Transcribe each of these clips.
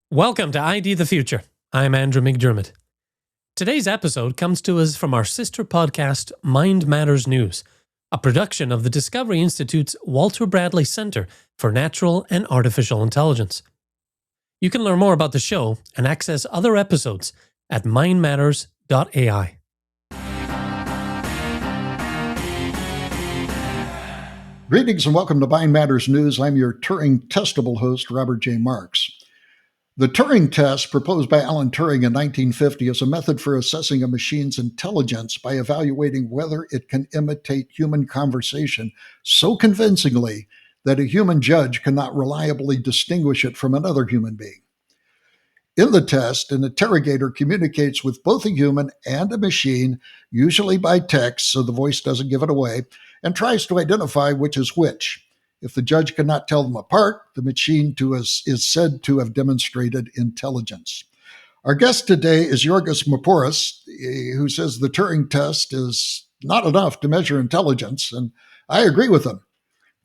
Welcome to ID the Future. I'm Andrew McDermott. Today's episode comes to us from our sister podcast, Mind Matters News, a production of the Discovery Institute's Walter Bradley Center for Natural and Artificial Intelligence. You can learn more about the show and access other episodes at mindmatters.ai. Greetings and welcome to Mind Matters News. I'm your Turing-testable host, Robert J. Marks. The Turing test, proposed by Alan Turing in 1950, is a method for assessing a machine's intelligence by evaluating whether it can imitate human conversation so convincingly that a human judge cannot reliably distinguish it from another human being. In the test, an interrogator communicates with both a human and a machine, usually by text, so the voice doesn't give it away, and tries to identify which is which. If the judge cannot tell them apart, the machine is said to have demonstrated intelligence. Our guest today is Yorgos Mapouras, who says the Turing test is not enough to measure intelligence, and I agree with him.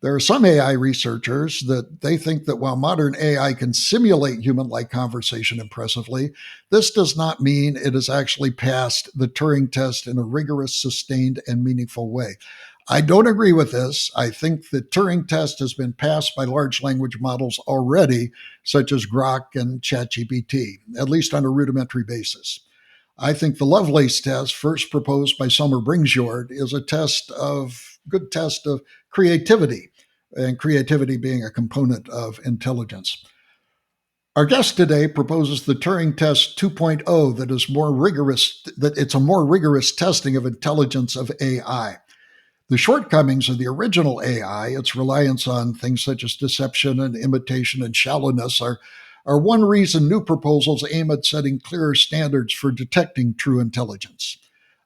There are some AI researchers that they think that while modern AI can simulate human-like conversation impressively, this does not mean it has actually passed the Turing test in a rigorous, sustained, and meaningful way. I don't agree with this. I think the Turing test has been passed by large language models already, such as Grok and ChatGPT, at least on a rudimentary basis. I think the Lovelace test, first proposed by Selmer Bringsjord, is a good test of creativity, and creativity being a component of intelligence. Our guest today proposes the Turing Test 2.0 that it's a more rigorous testing of intelligence of AI. The shortcomings of the original AI, its reliance on things such as deception and imitation and shallowness, are one reason new proposals aim at setting clearer standards for detecting true intelligence.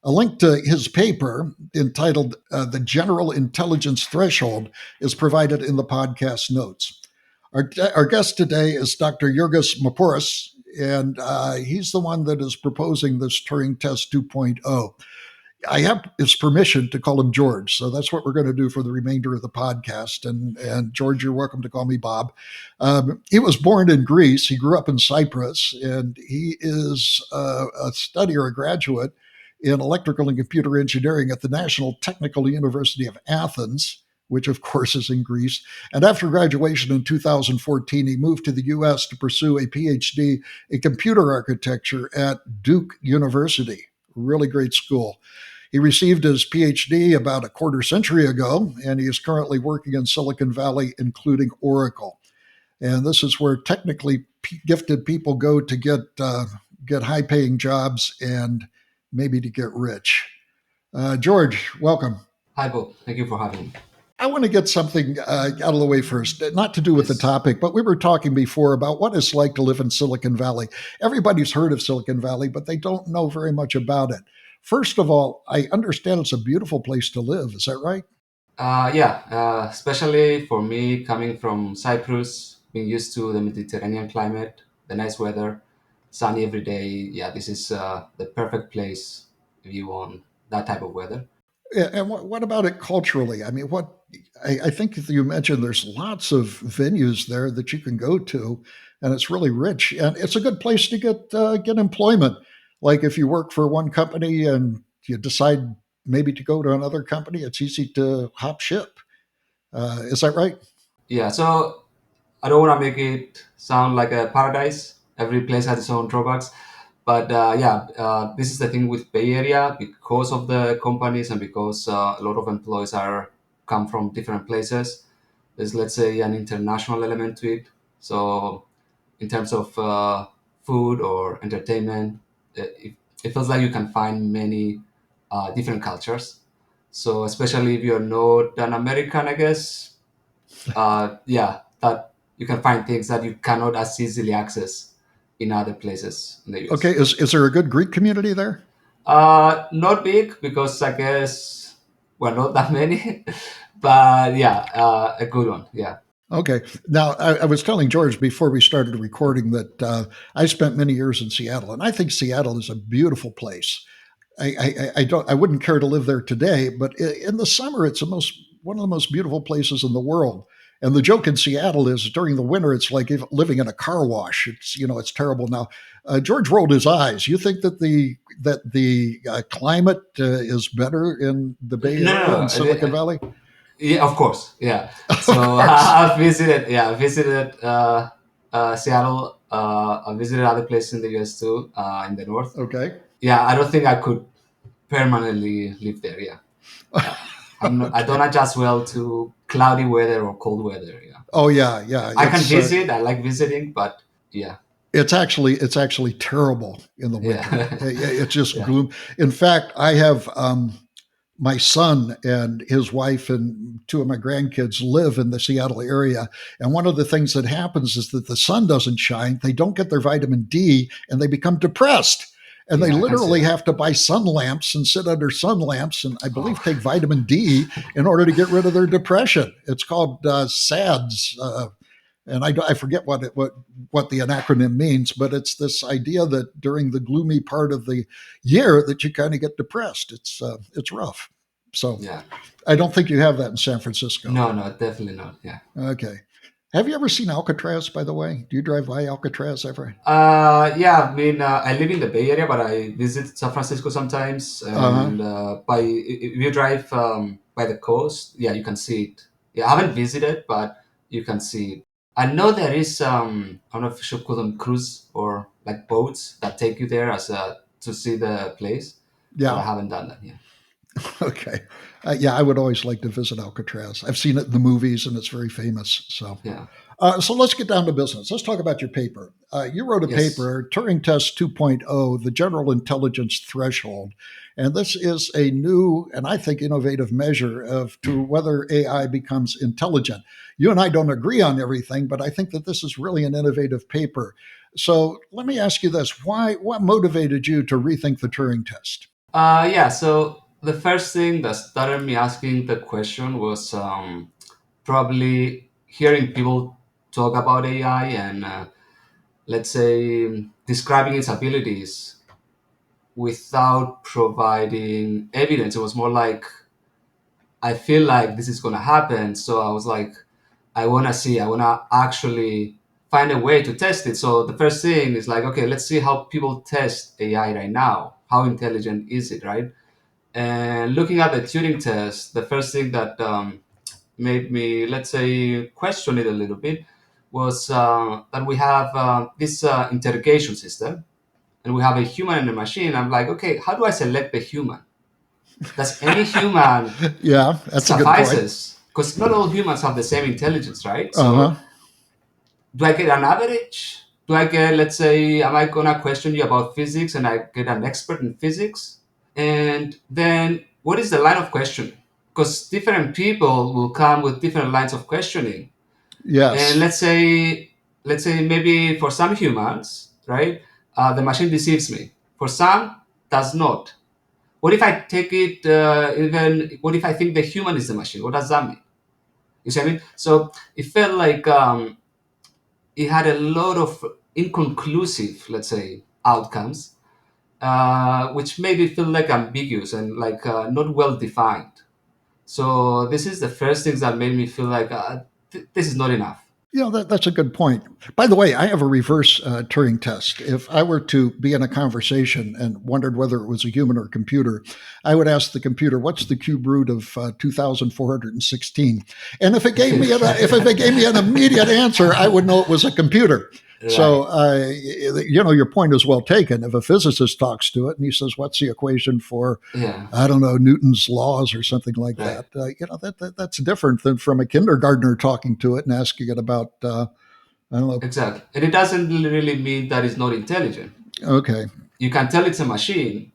A link to his paper entitled The General Intelligence Threshold is provided in the podcast notes. Our guest today is Dr. Yorgos Mapouras, and he's the one that is proposing this Turing Test 2.0. I have his permission to call him George, so that's what we're going to do for the remainder of the podcast. And George, you're welcome to call me Bob. He was born in Greece. He grew up in Cyprus, and he is a graduate in electrical and computer engineering at the National Technical University of Athens, which of course is in Greece. And after graduation in 2014, he moved to the U.S. to pursue a PhD in computer architecture at Duke University. Really great school. He received his PhD about a quarter century ago, and he is currently working in Silicon Valley, including Oracle. And this is where technically gifted people go to get high-paying jobs and maybe to get rich. George, welcome. Hi, Bob. Thank you for having me. I want to get something out of the way first, not to do with the topic, but we were talking before about what it's like to live in Silicon Valley. Everybody's heard of Silicon Valley, but they don't know very much about it. First of all, I understand it's a beautiful place to live. Is that right? Especially for me coming from Cyprus, being used to the Mediterranean climate, the nice weather, sunny every day. Yeah, this is the perfect place if you want that type of weather. Yeah, and what about it culturally? I mean, I think you mentioned there's lots of venues there that you can go to, and it's really rich, and it's a good place to get employment. Like if you work for one company and you decide maybe to go to another company, it's easy to hop ship. Is that right? Yeah, so I don't want to make it sound like a paradise. Every place has its own drawbacks. But this is the thing with Bay Area because of the companies and because a lot of employees come from different places. There's, let's say, an international element to it. So in terms of food or entertainment, it feels like you can find many different cultures. So especially if you're not an American, I guess, that you can find things that you cannot as easily access in other places in the US. Okay, is there a good Greek community there? Not big because I guess we're not that many, but a good one. Yeah. Okay. Now, I was telling George before we started recording that I spent many years in Seattle, and I think Seattle is a beautiful place. I wouldn't care to live there today, but in the summer, it's one of the most beautiful places in the world. And the joke in Seattle is during the winter, it's like living in a car wash. It's terrible. Now, George rolled his eyes. You think that the climate is better in the Bay No, Area no, and no. Silicon Valley? Yeah, of course. Yeah. Of So course. I visited Seattle. I visited other places in the US too, in the north. Okay. Yeah, I don't think I could permanently live there. Yeah. Uh, I Okay. don't adjust well to cloudy weather or cold weather. Yeah. Oh yeah, yeah. I can visit. I like visiting, but yeah, It's actually terrible in the winter. yeah, It's just yeah. gloom. In fact, I have my son and his wife and two of my grandkids live in the Seattle area. And one of the things that happens is that the sun doesn't shine, they don't get their vitamin D, and they become depressed. And they Yeah, I can see literally that. have to buy sun lamps and sit under sun lamps and I believe Oh, take vitamin D in order to get rid of their depression. It's called SADS. And I forget what the acronym means, but it's this idea that during the gloomy part of the year that you kind of get depressed. It's rough. So yeah. I don't think you have that in San Francisco. No, no, definitely not. Yeah. Okay. Have you ever seen Alcatraz? By the way, do you drive by Alcatraz ever? Yeah. I mean, I live in the Bay Area, but I visit San Francisco sometimes. Uh huh. And if you drive by the coast, yeah, you can see it. Yeah, I haven't visited, but you can see it. I know there is I don't know if you should call them cruise or like boats that take you there as to see the place, but I Yeah. haven't done that yet. Okay. Yeah, I would always like to visit Alcatraz. I've seen it in the movies, and it's very famous. So. Yeah. So let's get down to business. Let's talk about your paper. You wrote a Yes. paper, Turing Test 2.0, the General Intelligence Threshold. And this is a new and I think innovative measure of to whether AI becomes intelligent. You and I don't agree on everything, but I think that this is really an innovative paper. So let me ask you this. What motivated you to rethink the Turing test? Yeah. So the first thing that started me asking the question was probably hearing people talk about AI and let's say describing its abilities without providing evidence. It was more like I feel like this is gonna happen, so I was like, I wanna actually find a way to test it. So the first thing is like, okay, let's see how people test AI right now. How intelligent is it, right? And looking at the Turing test, the first thing that made me, let's say, question it a little bit was that we have this interrogation system and we have a human and a machine. I'm like, okay, how do I select the human? Does any human Yeah, that's a good point. suffices? Because not all humans have the same intelligence, right? Uh So huh. do I get an average? Do I get, let's say, am I gonna question you about physics and I get an expert in physics? And then what is the line of questioning? Because different people will come with different lines of questioning. And Yes. let's say maybe for some humans, right, the machine deceives me. For some, does not. What if I take it even? What if I think the human is the machine? What does that mean? You see what I mean? So it felt like it had a lot of inconclusive, let's say, outcomes, which made it feel like ambiguous and like not well defined. So this is the first things that made me feel like this is not enough. That's a good point. By the way, I have a reverse Turing test. If I were to be in a conversation and wondered whether it was a human or a computer, I would ask the computer, "What's the cube root of 2,416?" And if it gave me an immediate answer, I would know it was a computer. So, Right. your point is well taken. If a physicist talks to it and he says, "What's the equation for Yeah. I don't know, Newton's laws or something like Right. that. That's different than from a kindergartner talking to it and asking it about, I don't know. Exactly. And it doesn't really mean that it's not intelligent. Okay, You can tell it's a machine,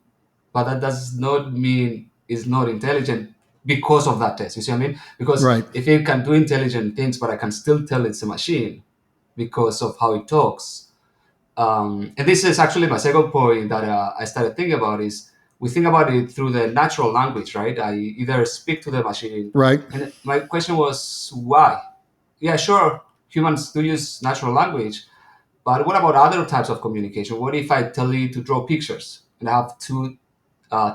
but that does not mean it's not intelligent because of that test. You see what I mean? Because right, if it can do intelligent things, but I can still tell it's a machine because of how it talks. And this is actually my second point that I started thinking about is we think about it through the natural language, right? I either speak to the machine, right, and my question was why? Yeah, sure, humans do use natural language, but what about other types of communication? What if I tell you to draw pictures and I have two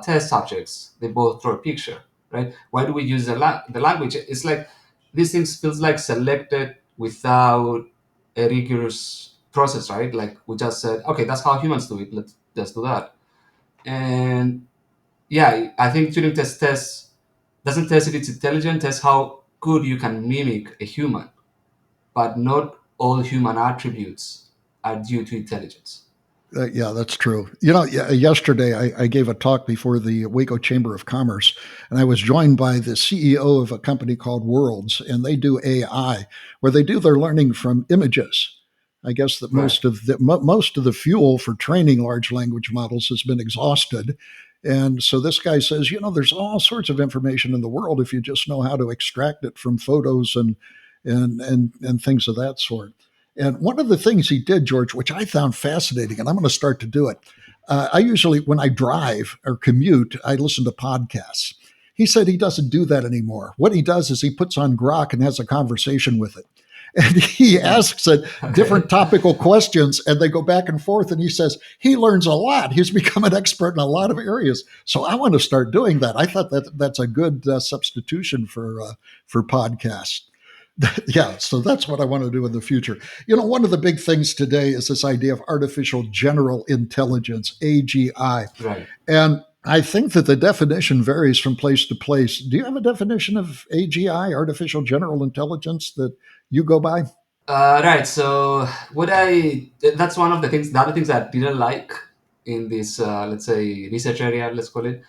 test subjects? They both draw a picture, right? Why do we use the language? It's like these things feels like selected without a rigorous process, right? Like we just said, okay, that's how humans do it. Let's just do that. And yeah, I think Turing test doesn't test if it's intelligent, tests how good you can mimic a human, but not all human attributes are due to intelligence. Yeah, that's true. Yesterday I gave a talk before the Waco Chamber of Commerce, and I was joined by the CEO of a company called Worlds, and they do AI, where they do their learning from images. I guess that Right. most of the fuel for training large language models has been exhausted, and so this guy says, there's all sorts of information in the world if you just know how to extract it from photos and things of that sort. And one of the things he did, George, which I found fascinating, and I'm going to start to do it. I usually, when I drive or commute, I listen to podcasts. He said he doesn't do that anymore. What he does is he puts on Grok and has a conversation with it. And he asks it different Okay. topical questions, and they go back and forth. And he says he learns a lot. He's become an expert in a lot of areas. So I want to start doing that. I thought that's a good substitution for podcasts. Yeah, so that's what I want to do in the future. One of the big things today is this idea of artificial general intelligence, AGI. Right. And I think that the definition varies from place to place. Do you have a definition of AGI, artificial general intelligence, that you go by? Right. So that's one of the other things I didn't like in this, let's say, research area, let's call it,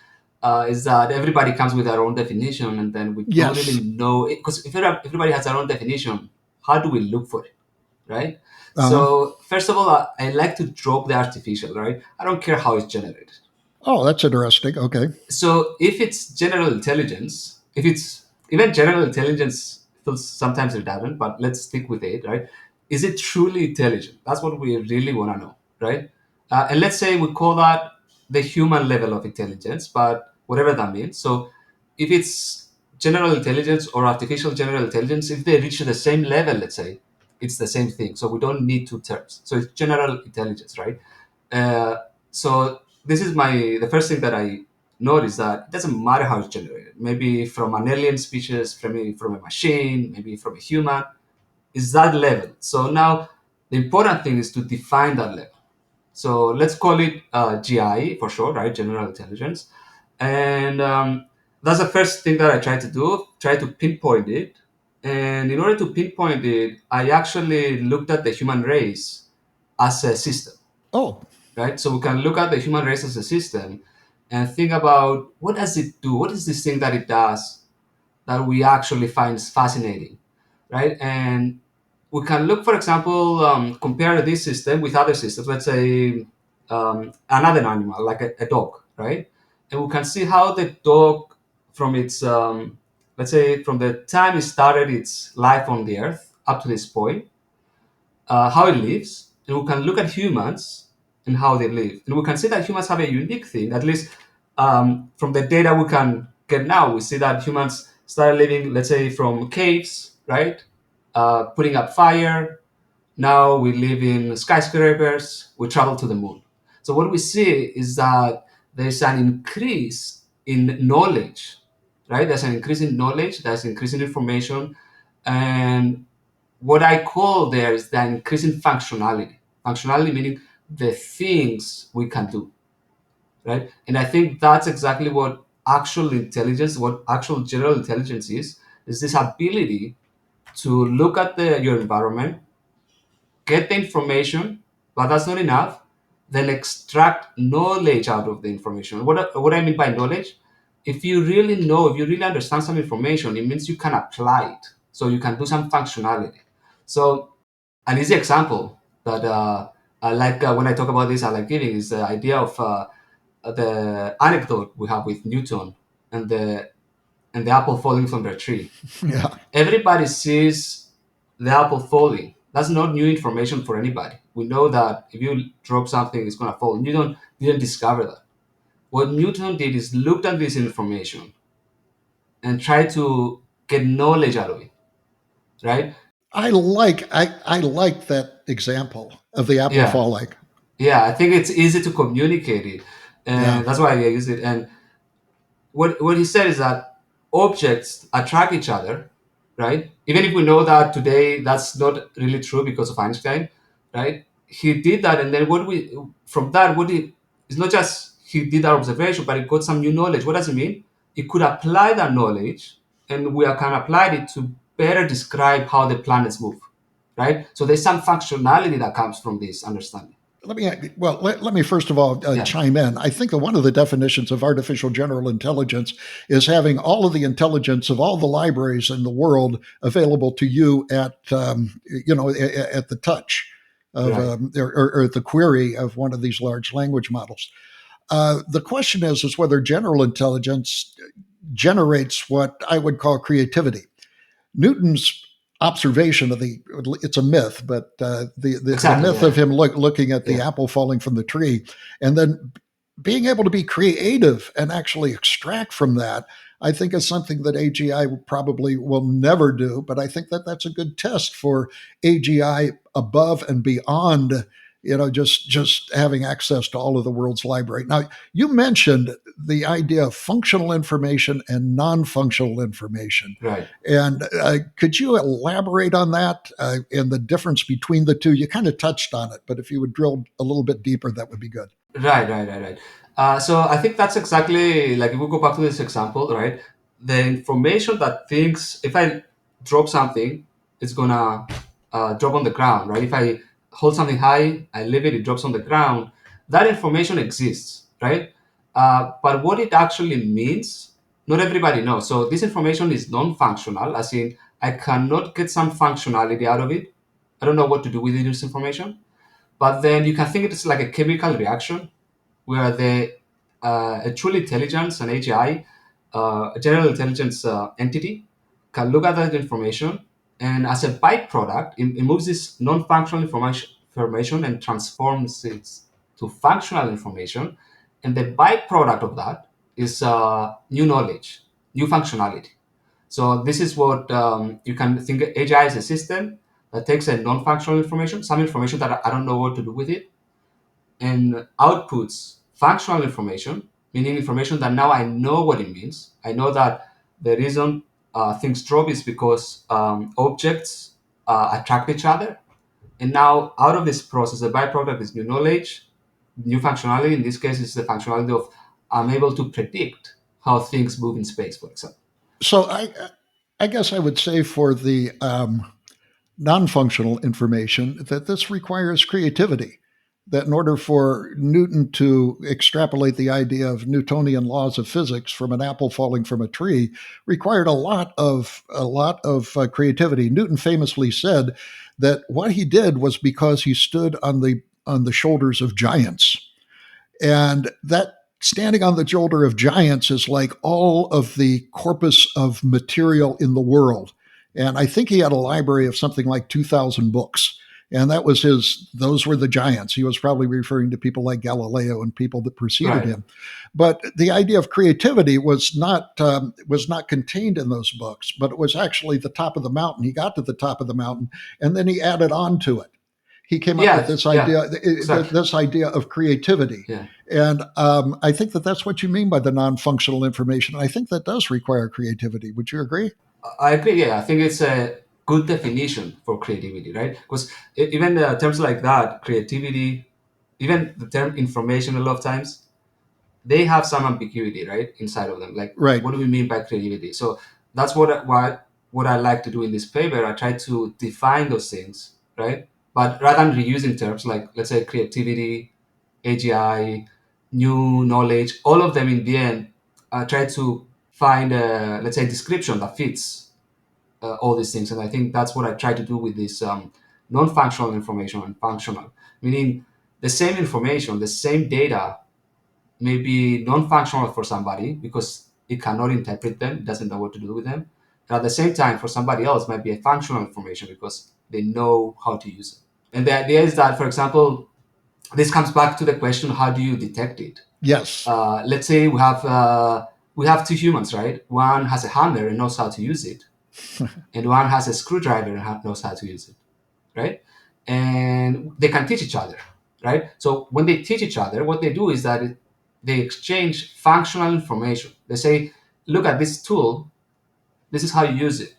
is that everybody comes with their own definition, and then we don't really Yes. know it. Because if everybody has their own definition, how do we look for it, right? Uh-huh. So first of all, I like to drop the artificial, right? I don't care how it's generated. Oh, that's interesting. Okay. So if it's general intelligence, if it's even general intelligence feels sometimes redundant, but let's stick with it, right? Is it truly intelligent? That's what we really want to know, right? And let's say we call that the human level of intelligence, but whatever that means. So if it's general intelligence or artificial general intelligence, if they reach the same level, let's say, it's the same thing. So we don't need two terms. So it's general intelligence, right? Uh, so this is the first thing that I noticed, that it doesn't matter how it's generated. Maybe from an alien species, from a machine, maybe from a human, is that level. So now the important thing is to define that level. So let's call it GI for sure, right? General intelligence, and that's the first thing that I try to do. Try to pinpoint it, and in order to pinpoint it, I actually looked at the human race as a system, Oh, right? So we can look at the human race as a system and think about what does it do? What is this thing that it does that we actually find fascinating, right? And we can look, for example, compare this system with other systems. Let's say another animal, like a dog, right? And we can see how the dog, from its, let's say, from the time it started its life on the earth up to this point, how it lives, and we can look at humans and how they live. And we can see that humans have a unique thing, at least from the data we can get now. We see that humans started living, let's say, from caves, right? Putting up fire. Now we live in skyscrapers, we travel to the moon. So what we see is that there's an increase in knowledge, right? There's an increase in knowledge, there's an increase in information, and what I call there is the increasing functionality. Functionality meaning the things we can do, right? And I think that's exactly what actual intelligence, what actual general intelligence is this ability to look at your environment, get the information, but that's not enough. Then extract knowledge out of the information. What I mean by knowledge, if you really know, if you really understand some information, it means you can apply it. So you can do some functionality. So an easy example that I like when I talk about this, I like giving is the idea of the anecdote we have with Newton and the apple falling from the tree. yeah. Everybody sees the apple falling. That's not new information for anybody. We know that if you drop something, it's going to fall. Newton didn't discover that. What Newton did is looked at this information and tried to get knowledge out of it, right? I like that example of the apple Yeah, falling. yeah. I think it's easy to communicate it, Yeah. and that's why I use it. And what he said is that objects attract each other, right? Even if we know that today that's not really true because of Einstein, right? He did that, and then what we from that what he it's not just he did that observation, but he got some new knowledge. What does it mean? He could apply that knowledge, and we can apply it to better describe how the planets move, right? So there's some functionality that comes from this understanding. Let me first of all Yeah, chime in. I think that one of the definitions of artificial general intelligence is having all of the intelligence of all the libraries in the world available to you at the touch of right, or at the query of one of these large language models. The question is whether general intelligence generates what I would call creativity. Newton's observation of it's a myth, but the exactly, myth of yeah, him looking at the yeah, apple falling from the tree and then being able to be creative and actually extract from that, I think is something that AGI probably will never do. But I think that that's a good test for AGI above and beyond, just having access to all of the world's library. Now, you mentioned the idea of functional information and non-functional information. right. And could you elaborate on that and the difference between the two? You kind of touched on it, but if you would drill a little bit deeper, that would be good. Right. So I think that's exactly like if we go back to this example, right? The information that thinks if I drop something, it's gonna drop on the ground, right? If I hold something high, I leave it, it drops on the ground. That information exists, right? But what it actually means, not everybody knows. So this information is non-functional, as in I cannot get some functionality out of it. I don't know what to do with this information. But then you can think it's like a chemical reaction where a truly intelligence, an AGI, a general intelligence entity, can look at that information, and as a byproduct, it moves this non-functional information and transforms it to functional information, and the byproduct of that is new knowledge, new functionality. So this is what you can think AGI is a system that takes a non-functional information, some information that I don't know what to do with it, and outputs functional information, meaning information that now I know what it means. I know that the reason things drop is because objects attract each other. And now, out of this process, the byproduct is new knowledge, new functionality. In this case, it's the functionality of I'm able to predict how things move in space, for example. So I guess I would say for the non-functional information that this requires creativity. That in order for Newton to extrapolate the idea of Newtonian laws of physics from an apple falling from a tree required a lot of creativity. Newton famously said that what he did was because he stood on the shoulders of giants, and that standing on the shoulder of giants is like all of the corpus of material in the world. And I think he had a library of something like 2,000 books. And those were the giants. He was probably referring to people like Galileo and people that preceded Right. him. But the idea of creativity was not contained in those books, but it was actually the top of the mountain. He got to the top of the mountain and then he added on to it. He came up with Yeah. this Yeah. idea, Exactly. this idea of creativity. Yeah. And I think that that's what you mean by the non-functional information. I think that does require creativity. Would you agree? I agree. Yeah, I think it's a good definition for creativity, right? Because even terms like that, creativity, even the term information, a lot of times they have some ambiguity, right, inside of them. Like, Right. what do we mean by creativity? So that's what I like to do in this paper. I try to define those things, right? But rather than reusing terms like, let's say, creativity, AGI, new knowledge, all of them in the end, I try to find a, let's say, description that fits all these things. And I think that's what I try to do with this non-functional information and functional, meaning the same information, the same data may be non-functional for somebody because it cannot interpret them, doesn't know what to do with them. And at the same time, for somebody else, might be a functional information because they know how to use it. And the idea is that, for example, this comes back to the question: how do you detect it? Yes. Let's say we have two humans, right? One has a hammer and knows how to use it, and one has a screwdriver and knows how to use it, right? And they can teach each other, right? So when they teach each other, what they do is that they exchange functional information. They say, look at this tool, this is how you use it,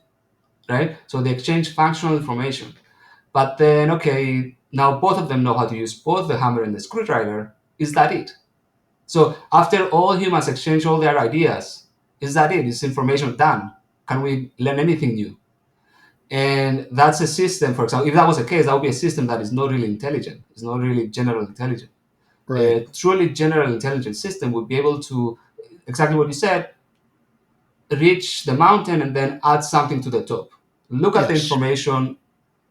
right? So they exchange functional information. But then, okay, now both of them know how to use both the hammer and the screwdriver. Is that it? So after all humans exchange all their ideas, is that it? Is information done? Can we learn anything new? And that's a system, for example, if that was the case, that would be a system that is not really intelligent. It's not really general intelligent. Right. A truly general intelligent system would be able to, exactly what you said, reach the mountain and then add something to the top. Look at the Yes. information,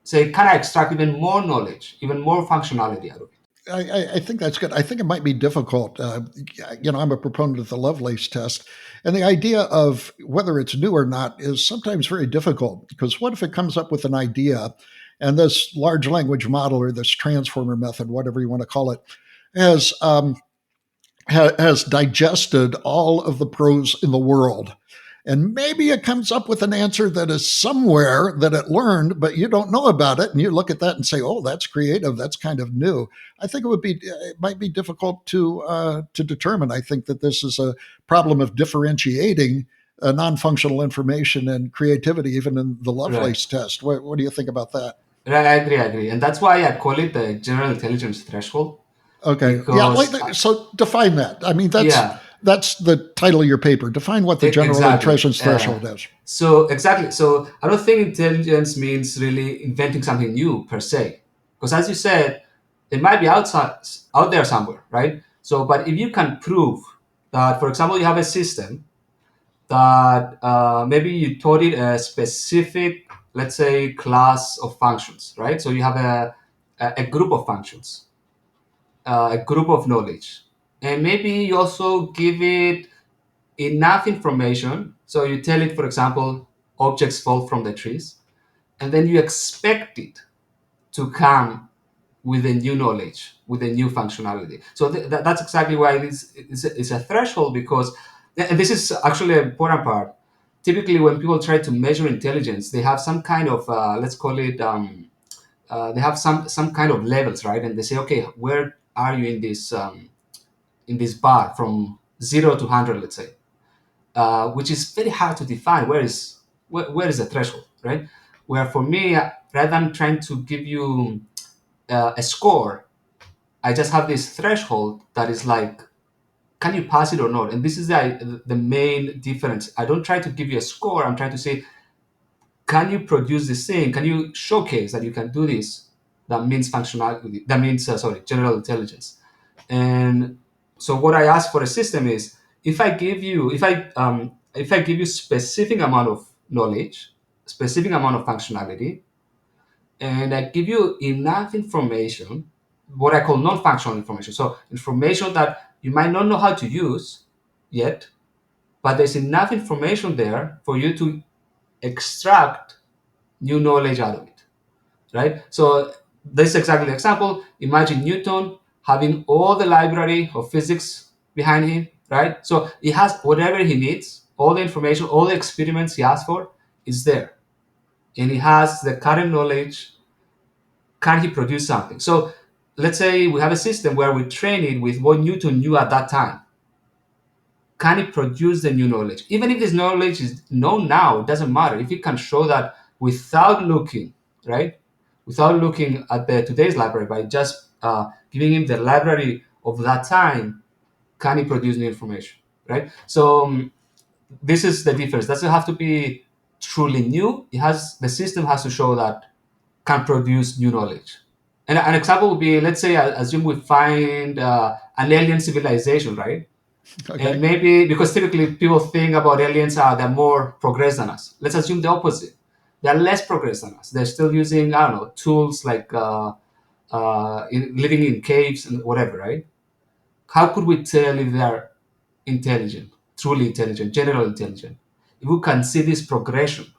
say, can I extract even more knowledge, even more functionality out of it? I think that's good. I think it might be difficult. I'm a proponent of the Lovelace test. And the idea of whether it's new or not is sometimes very difficult because what if it comes up with an idea and this large language model or this transformer method, whatever you want to call it, has has digested all of the prose in the world. And maybe it comes up with an answer that is somewhere that it learned, but you don't know about it. And you look at that and say, "Oh, that's creative. That's kind of new." I think it might be difficult to determine. I think that this is a problem of differentiating non-functional information and creativity, even in the Right. Lovelace test. What do you think about that? Right, I agree, I agree. And that's why I call it the general intelligence threshold, Okay. Yeah. because, So define that. I mean, yeah, that's the title of your paper. Define what the general exactly. intelligence threshold is. So exactly. So I don't think intelligence means really inventing something new per se, because as you said, it might be out there somewhere, right? So, but if you can prove that, for example, you have a system that maybe you taught it a specific, let's say, class of functions, right? So you have a group of functions, a group of knowledge, and maybe you also give it enough information. So you tell it, for example, objects fall from the trees, and then you expect it to come with a new knowledge, with a new functionality. So that's exactly why it's a threshold, because, and this is actually an important part. Typically, when people try to measure intelligence, they have some kind of, let's call it, they have some kind of levels, right? And they say, okay, where are you in this bar from 0 to 100, let's say, which is very hard to define. Where is the threshold, right? Where for me, rather than trying to give you a score, I just have this threshold that is like, can you pass it or not? And this is the main difference. I don't try to give you a score. I'm trying to say, can you produce this thing? Can you showcase that you can do this? That means functionality. That means, sorry, general intelligence. And so what I ask for a system is, if I give you specific amount of knowledge, specific amount of functionality, and I give you enough information, what I call non-functional information. So information that you might not know how to use yet, but there's enough information there for you to extract new knowledge out of it, right? So this is exactly the example. Imagine Newton having all the library of physics behind him, right? So he has whatever he needs, all the information, all the experiments he asked for is there. And he has the current knowledge. Can he produce something? So let's say we have a system where we train it with what Newton knew at that time. Can it produce the new knowledge? Even if this knowledge is known now, it doesn't matter. If you can show that without looking, right? Without looking at the today's library, by just giving him the library of that time, can he produce new information, right? So this is the difference. Doesn't have to be truly new. The system has to show that can produce new knowledge. And an example would be, let's say, assume we find an alien civilization, right? And Okay. maybe because typically people think about aliens are they're more progressed than us. Let's assume the opposite. They're less progressed than us. They're still using, I don't know, tools like living in caves and whatever, right? How could we tell if they're intelligent, truly intelligent, general intelligent? If we can see this progression,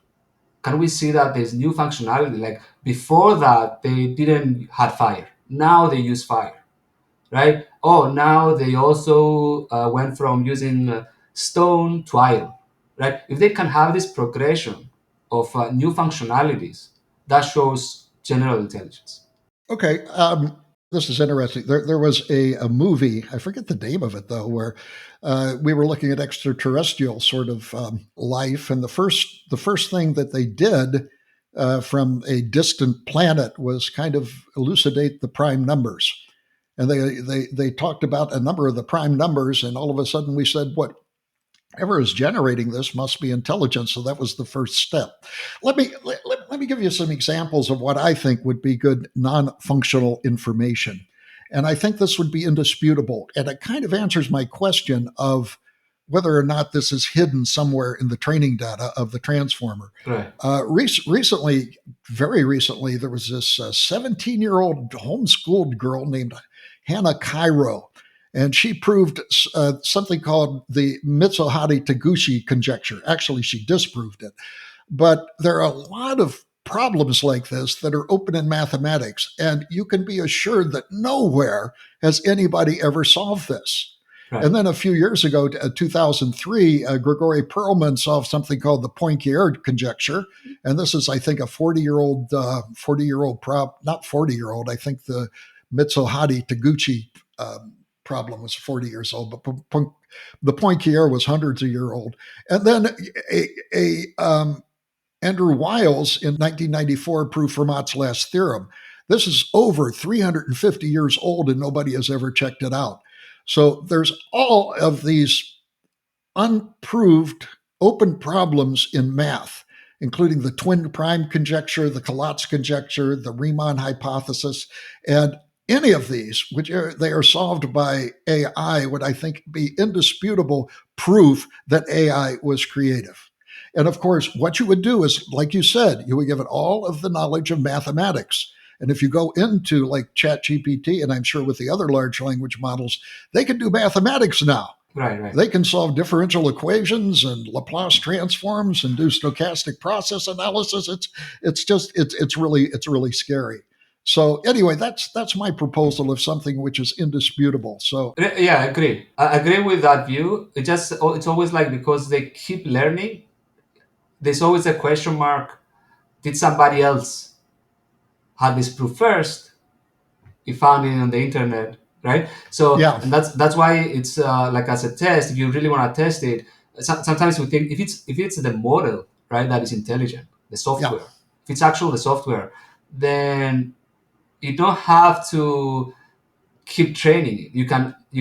can we see that there's new functionality? Like before that, they didn't had fire. Now they use fire, right? Oh, now they also went from using stone to iron, right? If they can have this progression of new functionalities, that shows general intelligence. Okay. This is interesting. There was a movie, I forget the name of it though, where we were looking at extraterrestrial sort of life, and the first thing that they did from a distant planet was kind of elucidate the prime numbers, and they talked about a number of the prime numbers, and all of a sudden we said, whatever is generating this must be intelligence. So that was the first step. Let me give you some examples of what I think would be good non-functional information. And I think this would be indisputable. And it kind of answers my question of whether or not this is hidden somewhere in the training data of the transformer. Right. Recently, very recently, there was this 17-year-old homeschooled girl named Hannah Cairo, and she proved something called the Mitsuhari-Taguchi conjecture. Actually, she disproved it. But there are a lot of problems like this that are open in mathematics, and you can be assured that nowhere has anybody ever solved this. Right. And then a few years ago, 2003, Grigori Perelman solved something called the Poincare conjecture. And this is, I think, a 40-year-old not 40-year-old. I think the Mitsuhari-Taguchi problem was 40 years old, but the Poincare was hundreds of years old. And then Andrew Wiles in 1994 proved Fermat's last theorem. This is over 350 years old and nobody has ever checked it out. So there's all of these unproved open problems in math, including the twin prime conjecture, the Collatz conjecture, the Riemann hypothesis, and any of these, they are solved by AI, would I think be indisputable proof that AI was creative. And of course, what you would do is, like you said, you would give it all of the knowledge of mathematics. And if you go into like ChatGPT, and I'm sure with the other large language models, they can do mathematics now. Right. They can solve differential equations and Laplace transforms and do stochastic process analysis. It's really scary. So anyway, that's my proposal of something which is indisputable. So Yeah, I agree. I agree with that view. It's always like, because they keep learning, there's always a question mark. Did somebody else have this proof first? You found it on the internet, right? So yeah, and that's why it's like, as a test, if you really want to test it, sometimes we think if it's the model, right, that is intelligent, the software. Yeah. If it's actually the software, then you don't have to keep training it. You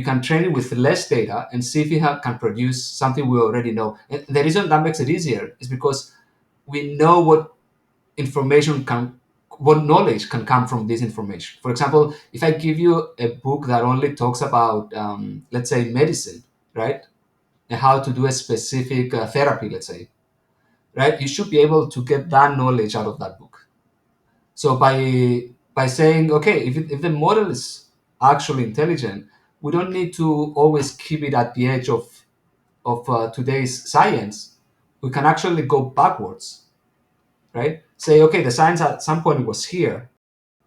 can train it with less data and see if it can produce something we already know. And the reason that makes it easier is because we know what knowledge can come from this information. For example, if I give you a book that only talks about, let's say, medicine, right, and how to do a specific therapy, let's say, right, you should be able to get that knowledge out of that book. So by saying, okay, if the model is actually intelligent, we don't need to always keep it at the edge of today's science. We can actually go backwards, right? Say, okay, the science at some point was here.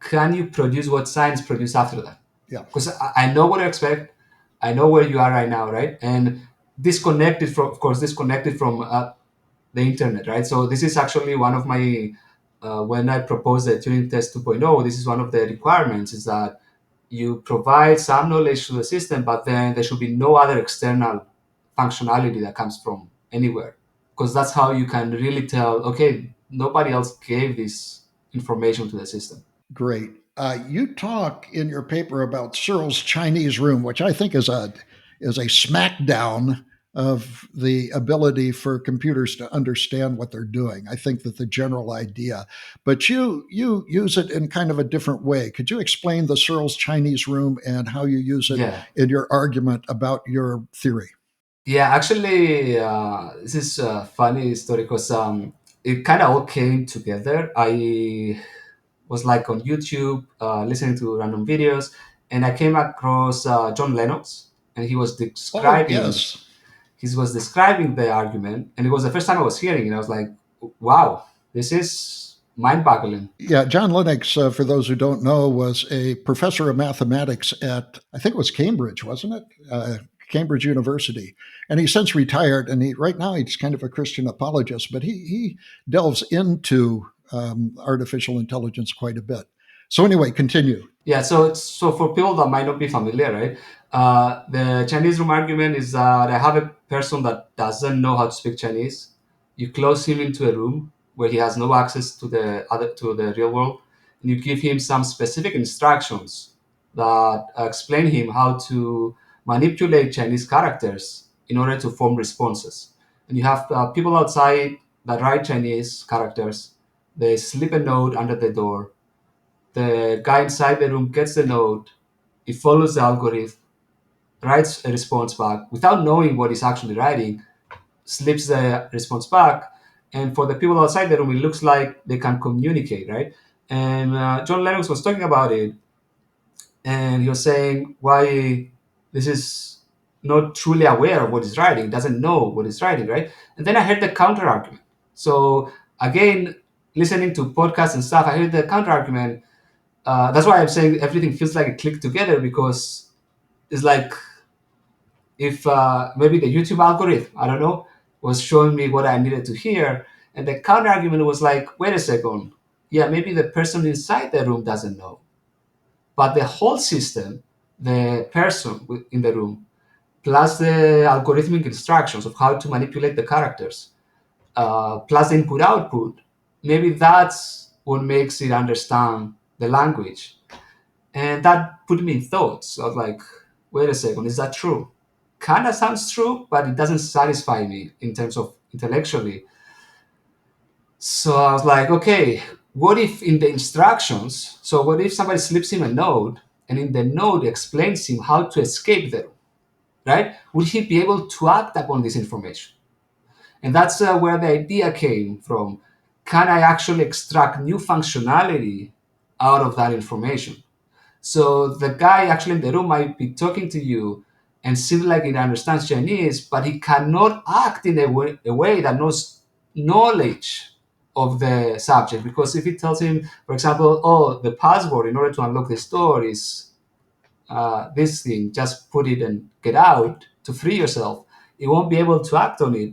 Can you produce what science produced after that? Yeah. Because I know what to expect. I know where you are right now, right? And disconnected from the internet, right? So this is actually one of my, when I proposed the Turing Test 2.0, this is one of the requirements, is that you provide some knowledge to the system, but then there should be no other external functionality that comes from anywhere. Because that's how you can really tell, okay, nobody else gave this information to the system. Great. You talk in your paper about Searle's Chinese room, which I think is a smackdown of the ability for computers to understand what they're doing. I think that the general idea, but you use it in kind of a different way. Could you explain the Searle's Chinese room and how you use it in your argument about your theory? Yeah, actually, this is a funny story because it kind of all came together. I was like on YouTube, listening to random videos, and I came across John Lennox, and he was describing. Oh, yes. He was describing the argument, and it was the first time I was hearing it. I was like, "Wow, this is mind-boggling." Yeah, John Lennox, for those who don't know, was a professor of mathematics at, I think it was Cambridge, wasn't it? Cambridge University. And he's since retired, and right now he's kind of a Christian apologist, but he delves into artificial intelligence quite a bit. So anyway, continue. Yeah, so for people that might not be familiar, right? The Chinese room argument is that I have a person that doesn't know how to speak Chinese. You close him into a room where he has no access to the real world, and you give him some specific instructions that explain him how to manipulate Chinese characters in order to form responses. And you have people outside that write Chinese characters. They slip a note under the door. The guy inside the room gets the note, he follows the algorithm, writes a response back without knowing what he's actually writing, slips the response back, and for the people outside the room, it looks like they can communicate, right? And John Lennox was talking about it, and he was saying why this is not truly aware of what he's writing, doesn't know what he's writing, right? And then I heard the counter argument. So again, listening to podcasts and stuff, I heard the counter argument. That's why I'm saying everything feels like it clicked together, because it's like if maybe the YouTube algorithm, I don't know, was showing me what I needed to hear, and the counter argument was like, wait a second, yeah, maybe the person inside the room doesn't know, but the whole system, the person in the room, plus the algorithmic instructions of how to manipulate the characters, plus the input output, maybe that's what makes it understand the language. And that put me in thoughts of like, wait a second, is that true? Kind of sounds true, but it doesn't satisfy me in terms of intellectually. So I was like, okay, what if in the instructions, so what if somebody slips him a note and in the note explains him how to escape the room, right? Would he be able to act upon this information? And that's where the idea came from. Can I actually extract new functionality out of that information? So the guy actually in the room might be talking to you and seem like he understands Chinese, but he cannot act in a way that knows knowledge of the subject. Because if he tells him, for example, oh, the password in order to unlock this door is this thing, just put it and get out to free yourself, he won't be able to act on it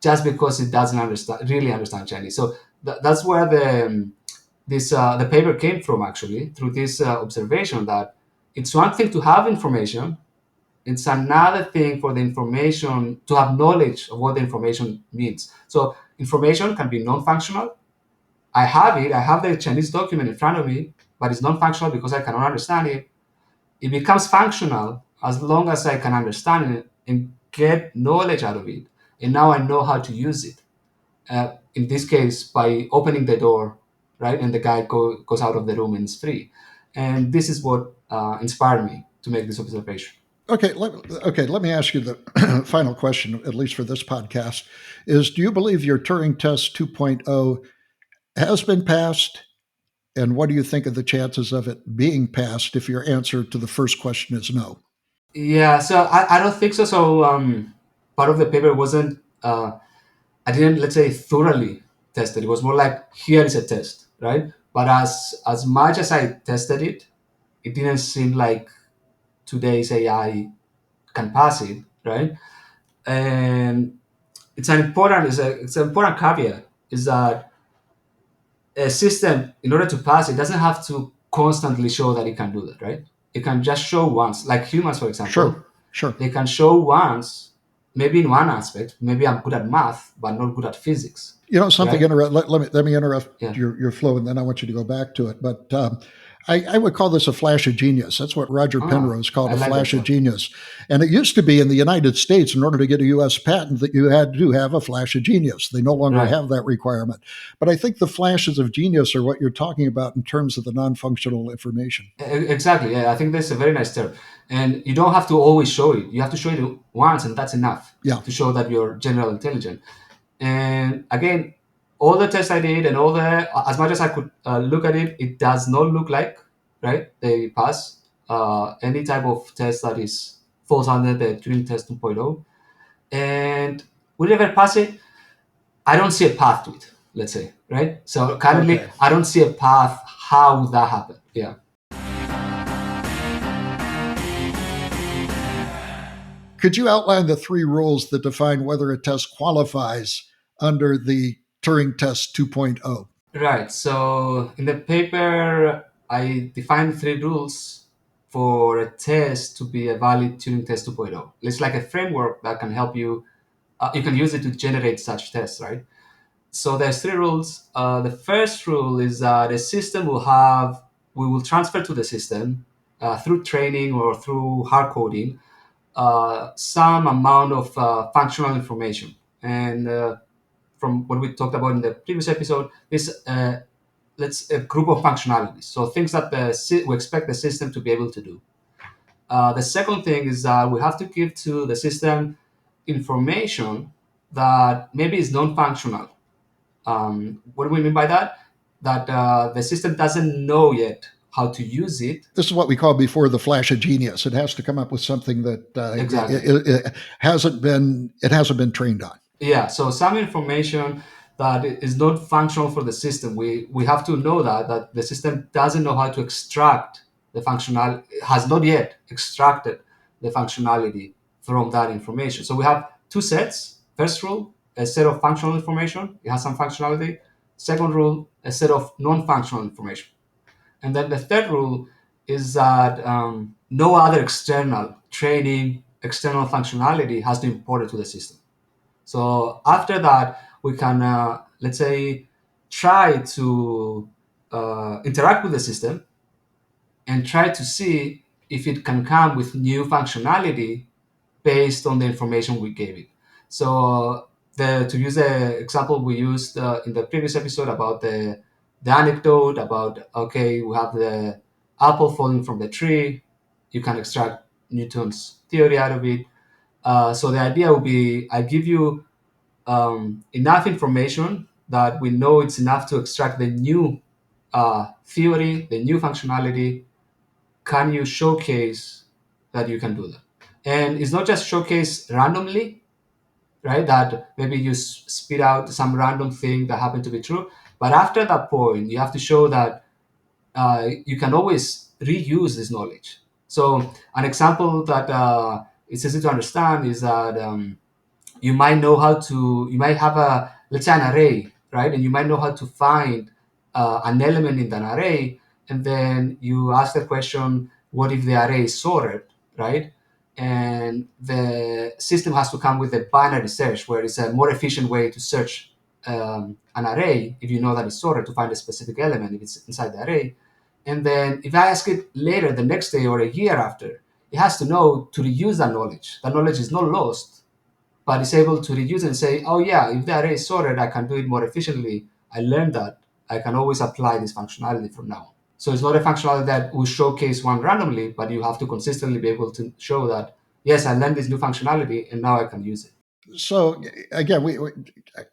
just because it doesn't really understand Chinese. So that's where the paper came from, actually, through this observation that it's one thing to have information, it's another thing for the information to have knowledge of what the information means. So information can be non-functional. I have it, I have the Chinese document in front of me, but it's non-functional because I cannot understand it. It becomes functional as long as I can understand it and get knowledge out of it. And now I know how to use it. In this case, by opening the door, right, and the guy goes out of the room and is free. And this is what inspired me to make this observation. Okay, let me ask you the final question, at least for this podcast, is do you believe your Turing Test 2.0 has been passed? And what do you think of the chances of it being passed if your answer to the first question is no? Yeah, so I don't think so. So part of the paper wasn't, I didn't, let's say, thoroughly test it. It was more like, here is a test, right? But as much as I tested it, it didn't seem like today's AI can pass it, right? And it's an important caveat is that a system, in order to pass it, doesn't have to constantly show that it can do that, right? It can just show once, like humans, for example. Sure. They can show once, maybe in one aspect, maybe I'm good at math, but not good at physics. You know, something right? let me interrupt Yeah. your flow, and then I want you to go back to it. But I would call this a flash of genius. That's what Roger Penrose called I a like flash that of genius. And it used to be in the United States, in order to get a U.S. patent, that you had to have a flash of genius. They no longer Right. have that requirement. But I think the flashes of genius are what you're talking about in terms of the non-functional information. Exactly. Yeah, I think that's a very nice term. And you don't have to always show it. You have to show it once, and that's enough to show that you're general intelligent. And again, all the tests I did and all the, as much as I could look at it, it does not look like, right, they pass any type of test that is falls under the Turing Test 2.0. And would it ever pass it? I don't see a path to it, let's say, right? So currently, I don't see a path how would that happen. Yeah. Could you outline the 3 rules that define whether a test qualifies under the Turing Test 2.0? Right. So in the paper, I defined 3 rules for a test to be a valid Turing test 2.0. It's like a framework that can help you. You can use it to generate such tests, right? So there's 3 rules. The first rule is that we will transfer to the system through training or through hard coding some amount of functional information. And from what we talked about in the previous episode, is let's a group of functionalities. So things that we expect the system to be able to do. The second thing is that we have to give to the system information that maybe is non-functional. What do we mean by that? That the system doesn't know yet how to use it. This is what we call before the flash of genius. It has to come up with something that Exactly. it hasn't been trained on. Yeah, so some information that is not functional for the system, we have to know that the system doesn't know how to extract the functional, has not yet extracted the functionality from that information. So we have 2 sets. First rule, a set of functional information, it has some functionality. Second rule, a set of non-functional information. And then the third rule is that no other external training, external functionality has to be imported to the system. So after that, we can, let's say, try to interact with the system and try to see if it can come with new functionality based on the information we gave it. So to use the example we used in the previous episode about the anecdote about, okay, we have the apple falling from the tree, you can extract Newton's theory out of it. So the idea would be I give you enough information that we know it's enough to extract the new theory, the new functionality. Can you showcase that you can do that? And it's not just showcase randomly, right? That maybe you spit out some random thing that happened to be true. But after that point, you have to show that you can always reuse this knowledge. So an example that it's easy to understand is that you might have a, let's say, an array, right? And you might know how to find an element in that array. And then you ask the question, what if the array is sorted, right? And the system has to come with a binary search, where it's a more efficient way to search an array if you know that it's sorted, to find a specific element if it's inside the array. And then if I ask it later, the next day or a year after, it has to know to reuse that knowledge. That knowledge is not lost, but it's able to reuse and say, oh yeah, if the array is sorted, I can do it more efficiently. I learned that. I can always apply this functionality from now on. So it's not a functionality that will showcase one randomly, but you have to consistently be able to show that, yes, I learned this new functionality and now I can use it. So again,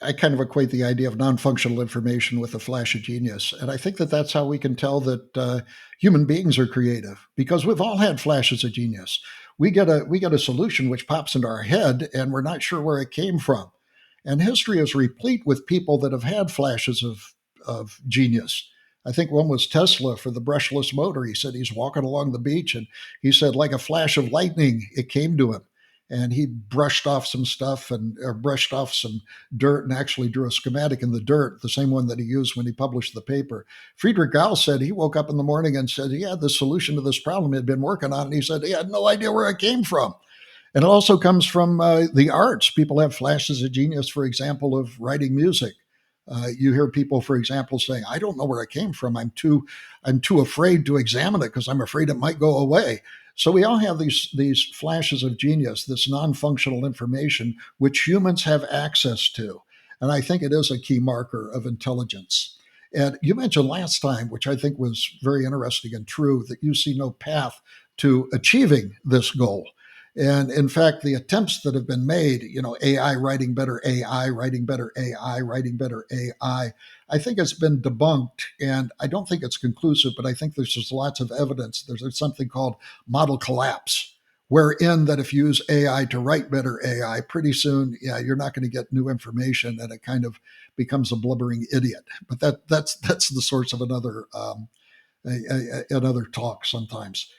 I kind of equate the idea of non-functional information with a flash of genius, and I think that that's how we can tell that human beings are creative, because we've all had flashes of genius. We get a solution which pops into our head, and we're not sure where it came from. And history is replete with people that have had flashes of genius. I think one was Tesla for the brushless motor. He said he's walking along the beach, and he said, like a flash of lightning, it came to him, and he brushed off some stuff and brushed off some dirt and actually drew a schematic in the dirt, the same one that he used when he published the paper. Friedrich Gauss said he woke up in the morning and said he had the solution to this problem he had been working on, and he said he had no idea where it came from. And it also comes from the arts. People have flashes of genius, for example, of writing music. You hear people, for example, saying, "I don't know where it came from. I'm too afraid to examine it because I'm afraid it might go away." So we all have these flashes of genius, this non-functional information which humans have access to, and I think it is a key marker of intelligence. And you mentioned last time, which I think was very interesting and true, that you see no path to achieving this goal. And in fact, the attempts that have been made, AI writing better AI, writing better AI, writing better AI, I think it's been debunked. And I don't think it's conclusive, but I think there's just lots of evidence. There's something called model collapse, wherein that if you use AI to write better AI, pretty soon, yeah, you're not going to get new information, and it kind of becomes a blubbering idiot. But that's the source of another talk sometimes.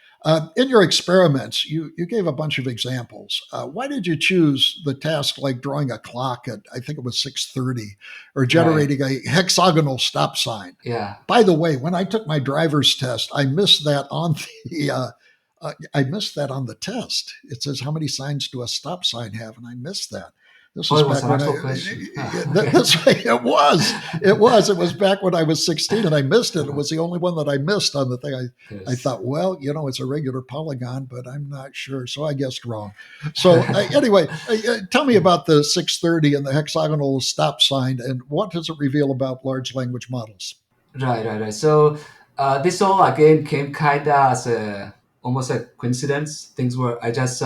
In your experiments, you gave a bunch of examples. Why did you choose the task like drawing a clock at, I think it was 6:30, or Right. generating a hexagonal stop sign? Yeah. By the way, when I took my driver's test, I missed that on the I missed that on the test. It says how many signs do a stop sign have, and I missed that. This Oh, was it was back an when I. actual question. Okay. That's right. It was. It was back when I was 16, and I missed it. It was the only one that I missed on the thing. I Yes. thought, well, it's a regular polygon, but I'm not sure, so I guessed wrong. So anyway, tell me about the 630 and the hexagonal stop sign, and what does it reveal about large language models? Right. So this all again came kind of as a almost a coincidence. Things were I just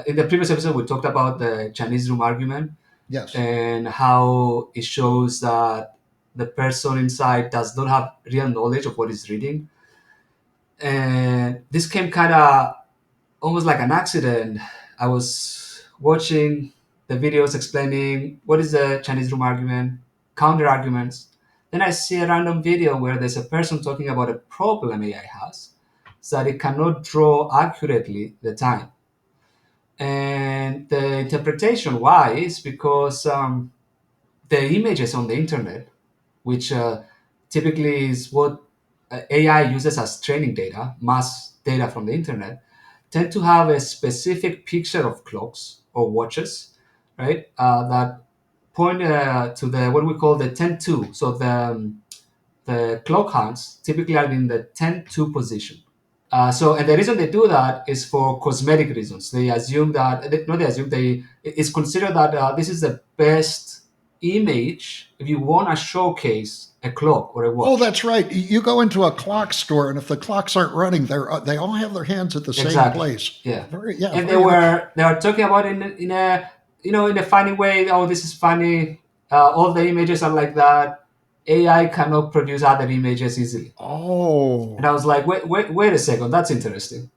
in the previous episode we talked about the Chinese room argument Yes. and how it shows that the person inside does not have real knowledge of what he's reading, and this came kind of almost like an accident. I was watching the videos explaining what is the Chinese room argument, counter arguments. Then I see a random video where there's a person talking about a problem AI has, so that it cannot draw accurately the time. And the interpretation why is because the images on the internet, which typically is what AI uses as training data, mass data from the internet, tend to have a specific picture of clocks or watches, right? That point to the what we call the 10-2. So the clock hands typically are in the 10-2 position. And the reason they do that is for cosmetic reasons. They assume that, not they assume, it's considered that this is the best image if you want to showcase a clock or a Oh, watch. that's right. You go into a clock store, and if the clocks aren't running, they all have their hands at the same Exactly. place. Yeah. Very, yeah, And they very interesting. were they were talking about in a in a funny way. Oh, this is funny. All the images are like that. AI cannot produce other images easily. And Oh, I was like, wait a second. That's interesting.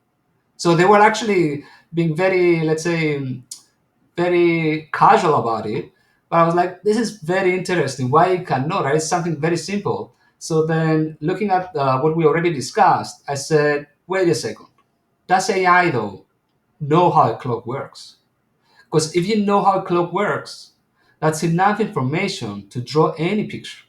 So they were actually being very, let's say, very casual about it. But I was like, this is very interesting. Why it cannot? Right? It's something very simple. So then, looking at what we already discussed, I said, wait a second. Does AI though know how a clock works? Because if you know how a clock works, that's enough information to draw any picture.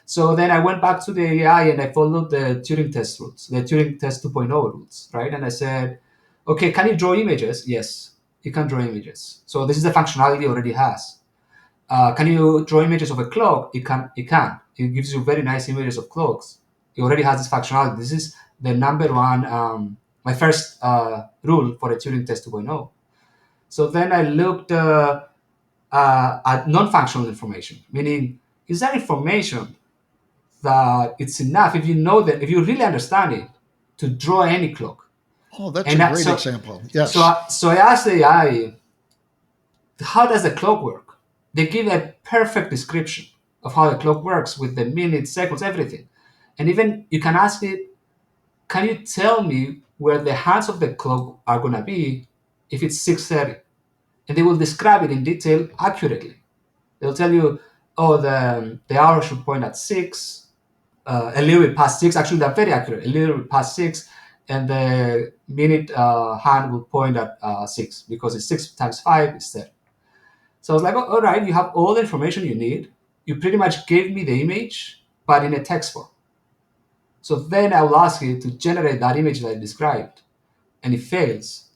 So then I went back to the AI and I followed the Turing test rules, the Turing test 2.0 rules, right? And I said, okay, can you draw images? Yes, it can draw images. So this is the functionality it already has. Can you draw images of a clock? It can. It can. It gives you very nice images of clocks. It already has this functionality. This is the number one, my first rule for a Turing test 2.0. So then I looked at non-functional information, meaning is that information that it's enough if you know that if you really understand it to draw any clock. oh, that's a And great example. so Yes. so I asked the AI, how does the clock work? They give a perfect description of how the clock works with the minutes, seconds, everything. And even you can ask it, can you tell me where the hands of the clock are gonna be if it's 6:30? And they will describe it in detail accurately. They'll tell you, oh, the hour should point at 6, a little bit past 6. Actually, they're very accurate. A little bit past 6, and the minute hand will point at 6 because it's 6 times 5 is 30. So I was like, oh, all right, you have all the information you need. You pretty much gave me the image, but in a text form. So then I will ask you to generate that image that I described, and it fails.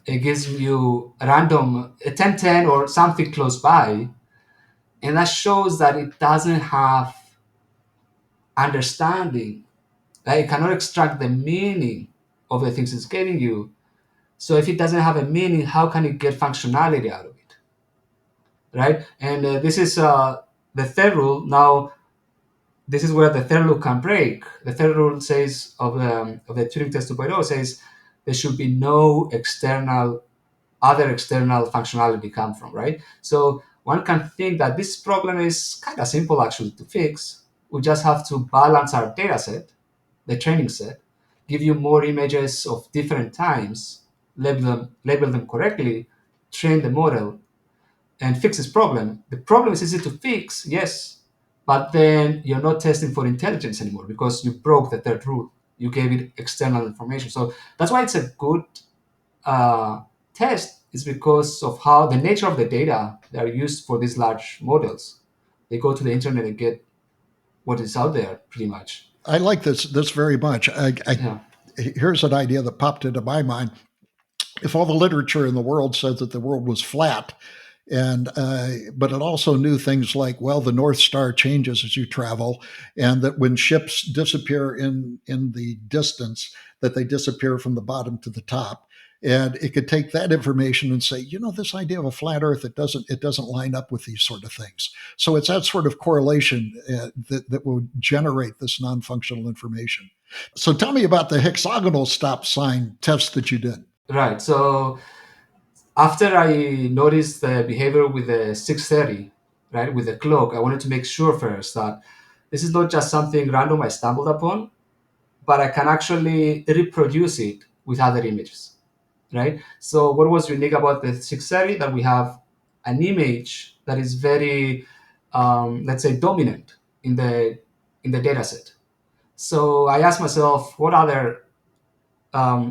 It gives you a random a 1010 or something close by, and that shows that it doesn't have understanding. Like it cannot extract the meaning of the things it's giving you. So if it doesn't have a meaning, how can it get functionality out of it, right? And this is the third rule. Now this is where the third rule can break. The third rule says of the Turing test 2.0 says there should be no other external functionality come from, right? So one can think that this problem is kind of simple actually to fix. We just have to balance our data set, the training set, give you more images of different times, label them correctly, train the model, and fix this problem. The problem is easy to fix, yes, but then you're not testing for intelligence anymore because you broke the third rule. you gave it external information. So that's why it's a good test, is because of how the nature of the data that are used for these large models. They go to the internet and get what is out there, pretty much. I like this very much. Yeah. Here's an idea that popped into my mind. If all the literature in the world said that the world was flat, and but it also knew things like, well, the North Star changes as you travel, and that when ships disappear in the distance, that they disappear from the bottom to the top. And it could take that information and say, this idea of a flat Earth, it doesn't line up with these sort of things. So it's that sort of correlation that will generate this non-functional information. So tell me about the hexagonal stop sign test that you did. Right. So after I noticed the behavior with the 6:30, right, with the clock, I wanted to make sure first that this is not just something random I stumbled upon, but I can actually reproduce it with other images, right? So what was unique about the 6:30, that we have an image that is very, let's say, dominant in the data set. So I asked myself, what other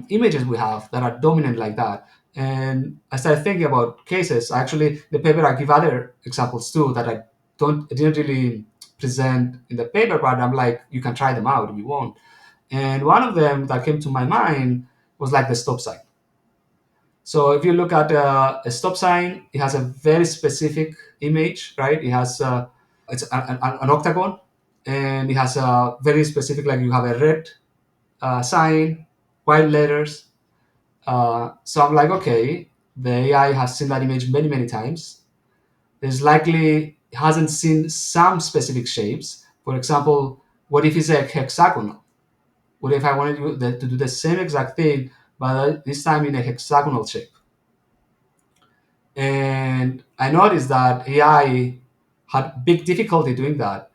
images we have that are dominant like that? And I started thinking about cases. Actually, the paper, I give other examples too that I didn't really present in the paper, but I'm like, you can try them out if you want. And one of them that came to my mind was like the stop sign. So if you look at a stop sign, it has a very specific image, right? It has it's an octagon, and it has a very specific, like you have a red sign, white letters. So I'm like, okay, the AI has seen that image many, many times. There's likely it hasn't seen some specific shapes. For example, what if it's a hexagonal? What if I wanted you to do the same exact thing, but this time in a hexagonal shape? And I noticed that AI had big difficulty doing that.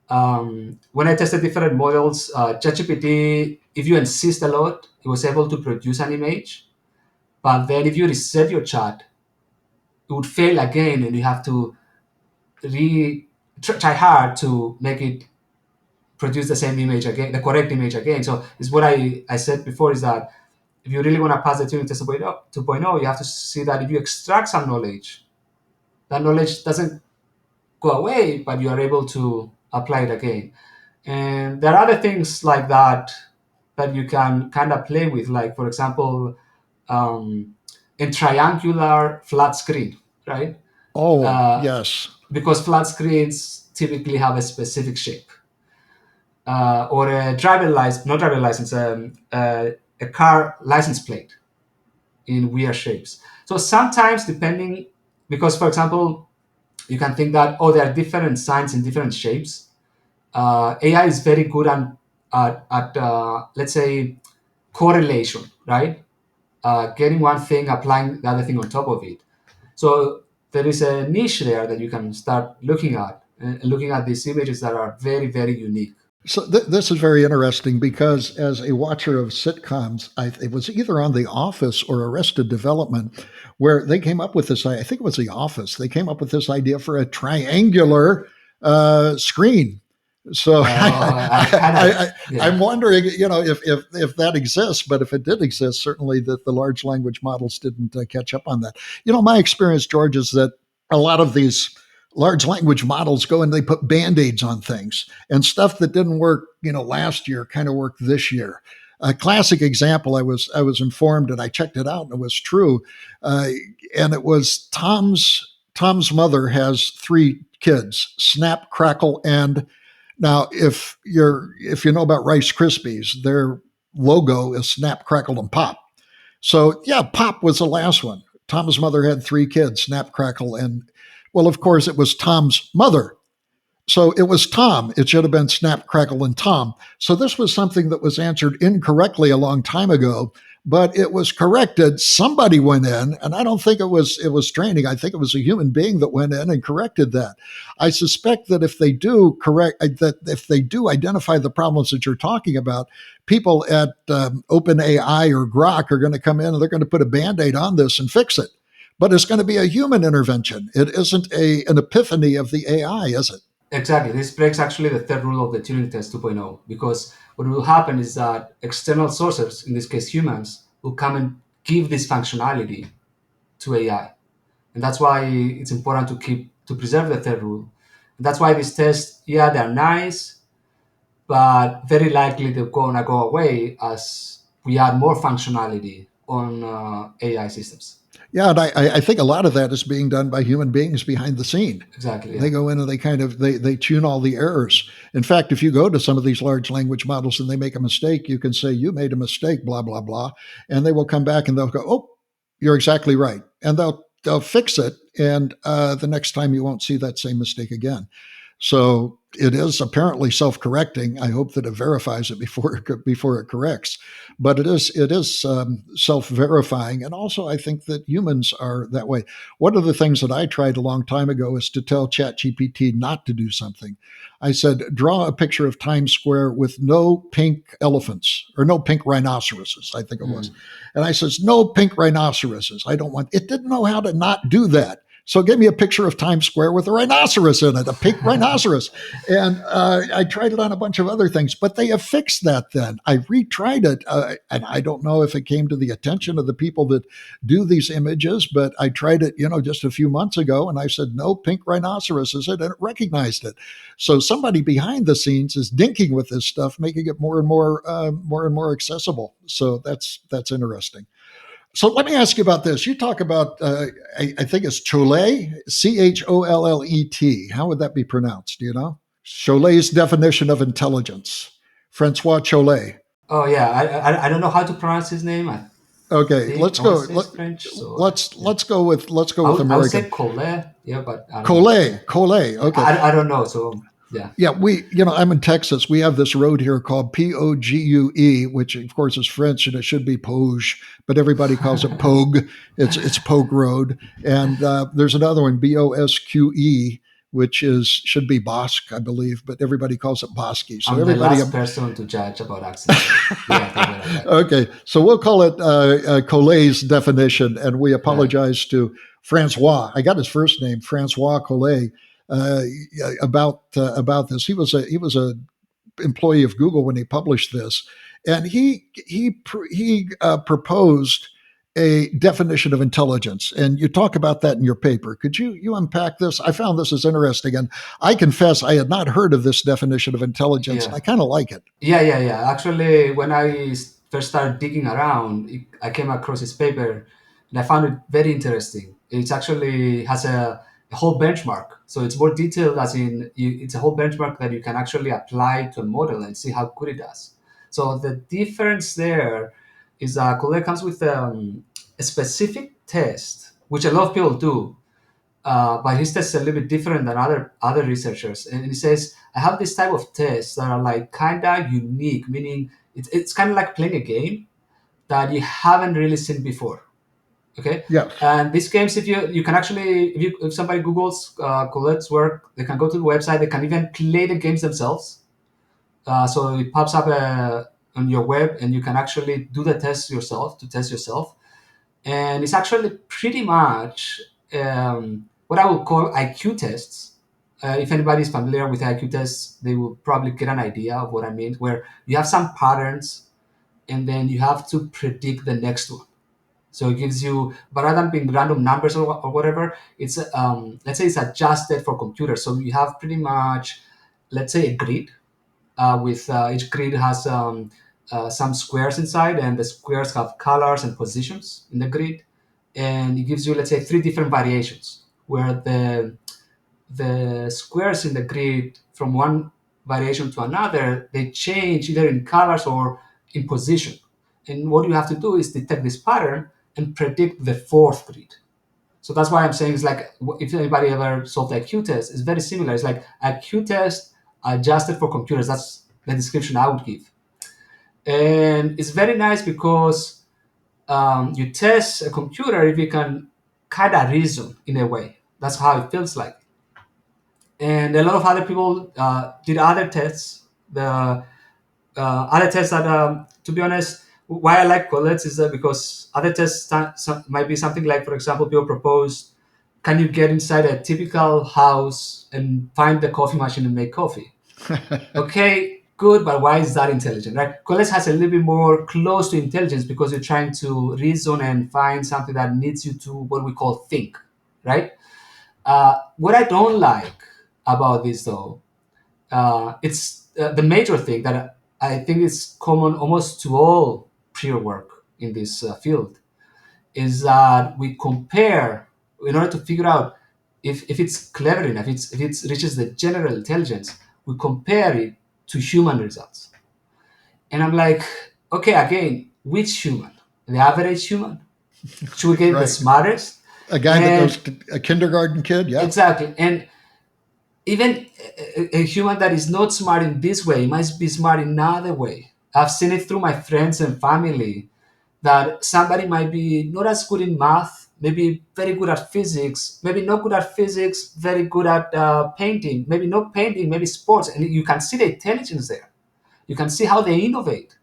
When I tested different models, ChatGPT, if you insist a lot, it was able to produce an image. But then if you reset your chat, it would fail again, and you have to try hard to make it produce the same image again, the correct image again. So it's what I said before, is that if you really want to pass the Turing test 2.0, you have to see that if you extract some knowledge, that knowledge doesn't go away, but you are able to apply it again. And there are other things like that that you can kind of play with, like, for example, in triangular flat screen, right? Oh, Uh, yes. because flat screens typically have a specific shape. Or a not driver license, a car license plate in weird shapes. So sometimes, depending, because for example, you can think that, oh, there are different signs in different shapes. AI is very good at let's say, correlation, right? Getting one thing, applying the other thing on top of it. So there is a niche there that you can start looking at, looking at these images that are very, very unique. So this is very interesting because as a watcher of sitcoms, it was either on The Office or Arrested Development, where they came up with this. I think it was The Office. They came up with this idea for a triangular screen. So I'm wondering, if that exists. But if it did exist, certainly that the large language models didn't catch up on that. My experience, George, is that a lot of these large language models go and they put band-aids on things, and stuff that didn't work last year kind of worked this year. A classic example, I was informed, and I checked it out, and it was true, and it was Tom's mother has 3 kids: Snap, Crackle, and now if you know about Rice Krispies, their logo is Snap, Crackle, and Pop. So yeah, Pop was the last one. Tom's mother had 3 kids: Snap, Crackle, and, well, of course, it was Tom's mother. So it was Tom. It should have been Snap, Crackle, and Tom. So this was something that was answered incorrectly a long time ago, but it was corrected. Somebody went in, and I don't think it was training. I think it was a human being that went in and corrected that. I suspect that if they do identify the problems that you're talking about, people at OpenAI or Grok are going to come in and they're going to put a Band-Aid on this and fix it. But it's going to be a human intervention. It isn't an epiphany of the AI, is it? Exactly. This breaks actually the third rule of the Turing test 2.0, because what will happen is that external sources, in this case humans, will come and give this functionality to AI. And that's why it's important to preserve the third rule. And that's why these tests, yeah, they're nice, but very likely they're gonna go away as we add more functionality on AI systems. Yeah, and I think a lot of that is being done by human beings behind the scene. Exactly. They Yeah. go in and they tune all the errors. In fact, if you go to some of these large language models and they make a mistake, you can say you made a mistake, blah blah blah, and they will come back and they'll go, "Oh, you're exactly right," and they'll fix it, and the next time you won't see that same mistake again. So it is apparently self-correcting. I hope that it verifies it before it corrects, but it is self-verifying, and also I think that humans are that way. One of the things that I tried a long time ago is to tell ChatGPT not to do something. I said, draw a picture of Times Square with no pink elephants or no pink rhinoceroses, I think it was. And I says, no pink rhinoceroses. I don't want it. Didn't know how to not do that. So give me a picture of Times Square with a rhinoceros in it, a pink rhinoceros. And I tried it on a bunch of other things, but they have fixed that then. I retried it, and I don't know if it came to the attention of the people that do these images, but I tried it, just a few months ago, and I said, no pink rhinoceroses, and it recognized it. So somebody behind the scenes is dinking with this stuff, making it more and more accessible. So that's interesting. So let me ask you about this. You talk about, I think it's Cholet, Chollet. How would that be pronounced? Do you know? Cholet's definition of intelligence. Francois Cholet. Oh yeah, I don't know how to pronounce his name. Okay, let's I want go. to say it's French, so yeah. Let's go with I would American. say Collet, yeah, but I don't know. Collet. Yeah, Okay. I don't know. So yeah, Yeah, I'm in Texas. We have this road here called Pogue, which of course is French and it should be Poge, but everybody calls it Pogue. It's Pogue Road. And there's another one, Bosque, which should be Bosque, I believe, but everybody calls it Bosque. So I'm the everybody. last person to judge about accents. Yeah, don't worry about that. Okay, so we'll call it Collet's definition, and we apologize to Francois. I got his first name, Francois Collet, uh, about this. He was a employee of Google when he published this, and he proposed a definition of intelligence, and you talk about that in your paper. Could you unpack this? I found this as interesting, and I confess I had not heard of this definition of intelligence, and Yeah, I kind of like it. yeah. Actually, when I first started digging around, I came across his paper, and I found it very interesting. It actually has a whole benchmark, so it's more detailed. As in, it's a whole benchmark that you can actually apply to a model and see how good it does. So the difference there is that Colette comes with a specific test, which a lot of people do, but his test is a little bit different than other researchers. And he says, I have this type of tests that are like kind of unique, meaning it's kind of like playing a game that you haven't really seen before. Okay, Yes. and these games, if you can actually, if somebody Google's Colette's work, they can go to the website. They can even play the games themselves. So it pops up on your web, and you can actually do the test yourself to test yourself. And it's actually pretty much what I would call IQ tests. If anybody is familiar with IQ tests, they will probably get an idea of what I mean, where you have some patterns and then you have to predict the next one. So it gives you, but rather than being random numbers or whatever, it's let's say it's adjusted for computers. So you have pretty much, let's say, a grid with each grid has some squares inside, and the squares have colors and positions in the grid, and it gives you, let's say, three different variations where the squares in the grid from one variation to another, they change either in colors or in position. And what you have to do is detect this pattern and predict the fourth grid. So that's why I'm saying it's like, if anybody ever solved a Q test, it's very similar. It's like a Q test adjusted for computers. That's the description I would give. And it's very nice because you test a computer if you can kind of reason in a way. That's how it feels like. And a lot of other people did other tests. The other tests that, to be honest, why I like Colette's is that because other tests might be something like, for example, people propose, can you get inside a typical house and find the coffee machine and make coffee? Okay, good, but why is that intelligent, right? College has a little bit more close to intelligence because you're trying to reason and find something that needs you to what we call think, right? What I don't like about this, though, it's the major thing that I think is common almost to all peer work in this field is that we compare in order to figure out if it's clever enough, if it reaches the general intelligence, we compare it to human results. And I'm like, okay, again, which human? The average human? Should we get the Right. smartest? A guy that goes And to a kindergarten kid, yeah. exactly. And even a human that is not smart in this way might be smart in another way. I've seen it through my friends and family that somebody might be not as good in math, maybe very good at physics, maybe not good at physics, very good at painting, maybe not painting, maybe sports. And you can see the intelligence there. You can see how they innovate.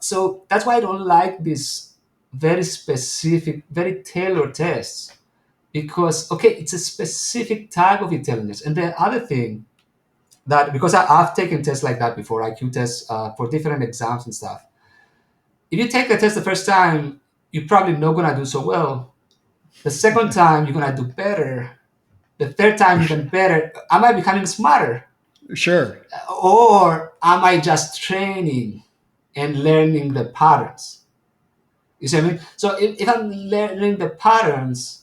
So that's why I don't like these very specific, very tailored tests because, okay, it's a specific type of intelligence. And the other thing that, because I've taken tests like that before, IQ tests for different exams and stuff. If you take the test the first time, you're probably not going to do so well. The second time, you're going to do better. The third time, even better. Am I becoming smarter? Sure. Or am I just training and learning the patterns? You see what I mean? So if I'm learning the patterns,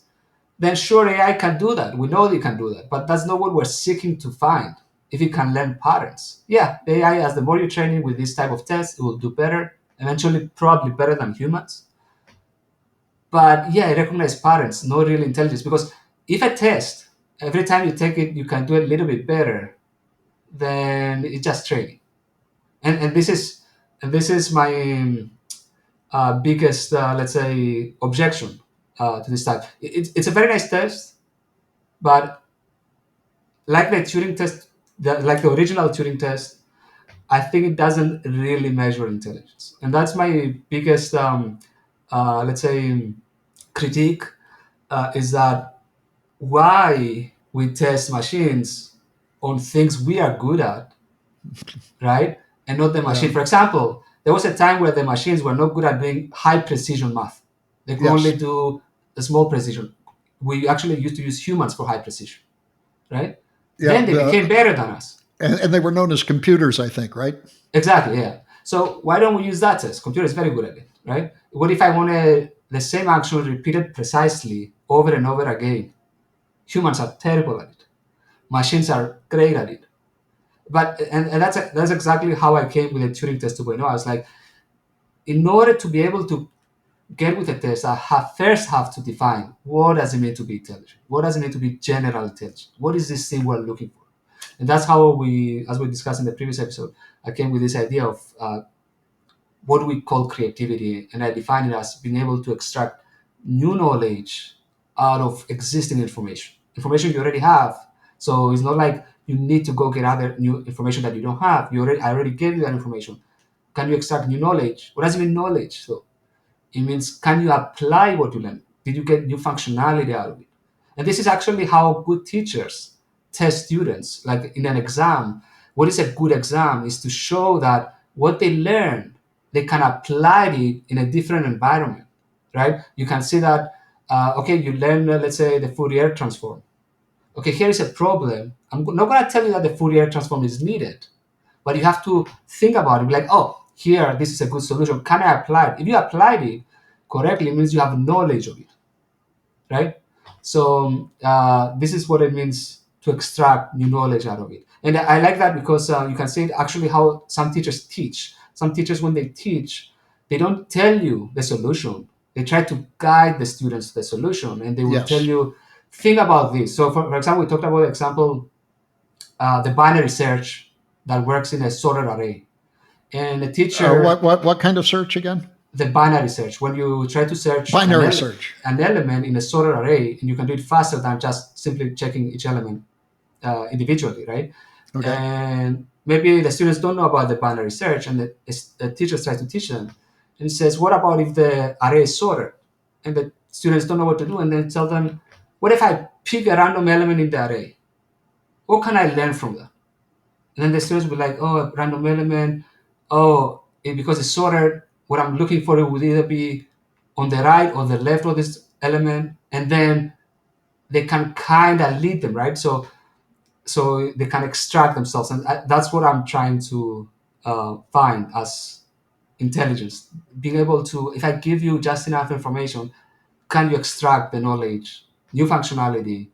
then sure AI can do that. We know they can do that, but that's not what we're seeking to find. If it can learn patterns, yeah, the AI, as the more you train it with this type of tests, it will do better. Eventually, probably better than humans. But yeah, I recognize patterns, not real intelligence. Because if a test, every time you take it, you can do it a little bit better, then it's just training. And this is my biggest, let's say, objection to this type. It's a very nice test, but like the Turing test, like the original Turing test, I think it doesn't really measure intelligence, and that's my biggest, let's say, critique is that why we test machines on things we are good at, right, and not the Yeah. machine. For example, there was a time where the machines were not good at doing high precision math; they could Yes. only do a small precision. We actually used to use humans for high precision, right? Yeah. Then they became better than us. And they were known as computers, I think, right? Exactly, yeah. So why don't we use that test? Computer is very good at it, right? What if I wanted the same action repeated precisely over and over again? Humans are terrible at it. Machines are great at it. But and that's exactly how I came with the Turing test 2.0. I was like, in order to be able to get with a test, I first have to define what does it mean to be intelligent? What does it mean to be general intelligent? What is this thing we're looking for? And that's how we, as we discussed in the previous episode, I came with this idea of what we call creativity, and I define it as being able to extract new knowledge out of existing information. Information you already have. So it's not like you need to go get other new information that you don't have. I already gave you that information. Can you extract new knowledge? What does it mean knowledge? So it means, can you apply what you learned? Did you get new functionality out of it? And this is actually how good teachers test students. Like in an exam, what is a good exam is to show that what they learn, they can apply it in a different environment, right? You can see that, okay, you learn, let's say, the Fourier transform. Okay, here is a problem. I'm not going to tell you that the Fourier transform is needed, but you have to think about it. Be like, oh, here, this is a good solution. Can I apply it? If you applied it correctly, it means you have knowledge of it, right? So this is what it means to extract new knowledge out of it. And I like that because you can see it actually how some teachers teach. Some teachers, when they teach, they don't tell you the solution. They try to guide the students to the solution, and they will tell Yes. you, think about this. So, for example, we talked about the example, the binary search that works in a sorted array. And the teacher, What kind of search again? the binary search, when you try to search Binary search. an element in a sorted array, and you can do it faster than just simply checking each element individually, right? Okay. And maybe the students don't know about the binary search, and the teacher tries to teach them, and says, "What about if the array is sorted?" And the students don't know what to do, and then tell them, "What if I pick a random element in the array? What can I learn from that?" And then the students will be like, oh, a random element. Oh, because it's sorted, what I'm looking for it would either be on the right or the left of this element. And then they can kind of lead them, right? So they can extract themselves. And that's what I'm trying to find as intelligence. Being able to, if I give you just enough information, can you extract the knowledge, new functionality,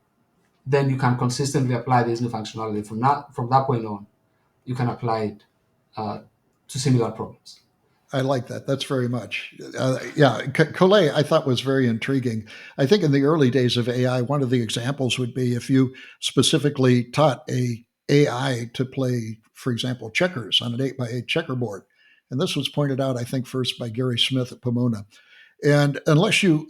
then you can consistently apply this new functionality from that point on you can apply it uh, to similar problems. I like that. That's very much. Yeah, Collet I thought was very intriguing. I think in the early days of AI, one of the examples would be if you specifically taught a AI to play, for example, checkers on an 8x8 checkerboard. And this was pointed out, I think, first by Gary Smith at Pomona. And unless you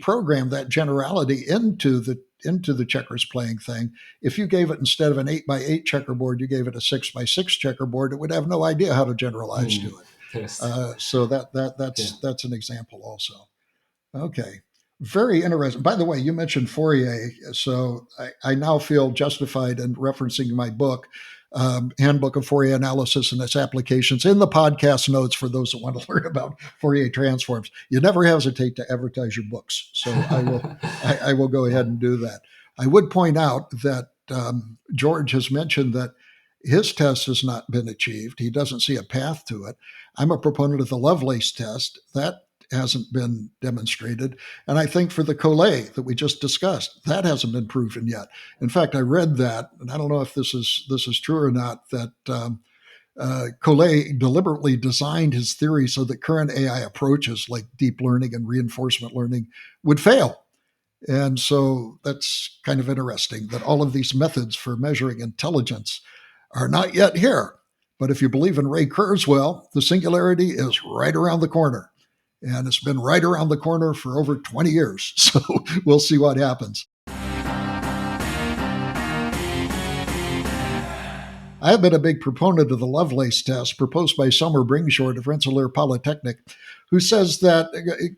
program that generality into the checkers playing thing, if you gave it instead of an 8x8 checkerboard, you gave it a 6x6 checkerboard, it would have no idea how to generalize to it. Interesting. So Yeah. that's an example also. Okay. Very interesting. By the way, you mentioned Fourier, so I now feel justified in referencing my book, Handbook of Fourier Analysis and its Applications, in the podcast notes for those that want to learn about Fourier transforms. You never hesitate to advertise your books, so I will go ahead and do that. I would point out that George has mentioned that his test has not been achieved. He doesn't see a path to it. I'm a proponent of the Lovelace test. That hasn't been demonstrated. And I think for the Collet that we just discussed, that hasn't been proven yet. In fact, I read that, and I don't know if this is true or not, that Collet deliberately designed his theory so that current AI approaches like deep learning and reinforcement learning would fail. And so that's kind of interesting that all of these methods for measuring intelligence are not yet here. But if you believe in Ray Kurzweil, the singularity is right around the corner. And it's been right around the corner for over 20 years. So we'll see what happens. I have been a big proponent of the Lovelace test proposed by Summer Bringshort of Rensselaer Polytechnic, who says that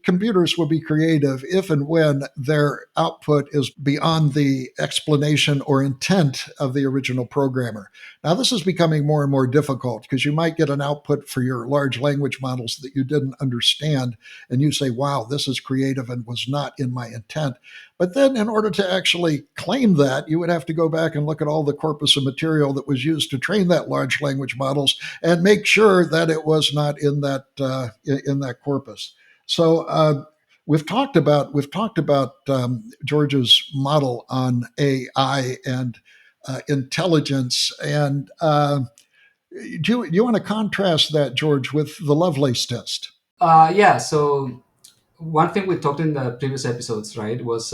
computers will be creative if and when their output is beyond the explanation or intent of the original programmer. Now, this is becoming more and more difficult because you might get an output for your large language models that you didn't understand, and you say, wow, this is creative and was not in my intent. But then, in order to actually claim that, you would have to go back and look at all the corpus of material that was used to train that large language models and make sure that it was not in that corpus. So we've talked about George's model on AI and intelligence, and do you want to contrast that, George, with the Lovelace test? Yeah. So one thing we talked in the previous episodes, right, was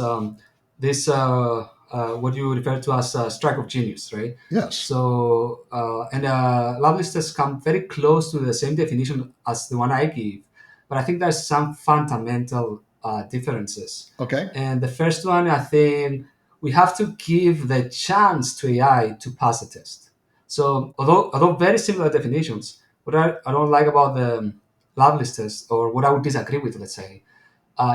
this what you refer to as strike of genius, right? Yes. So and Lovelace tests come very close to the same definition as the one I give, but I think there's some fundamental differences. Okay. And the first one, I think we have to give the chance to AI to pass a test. So although very similar definitions, what I don't like about the Lovelace test, or what I would disagree with, let's say,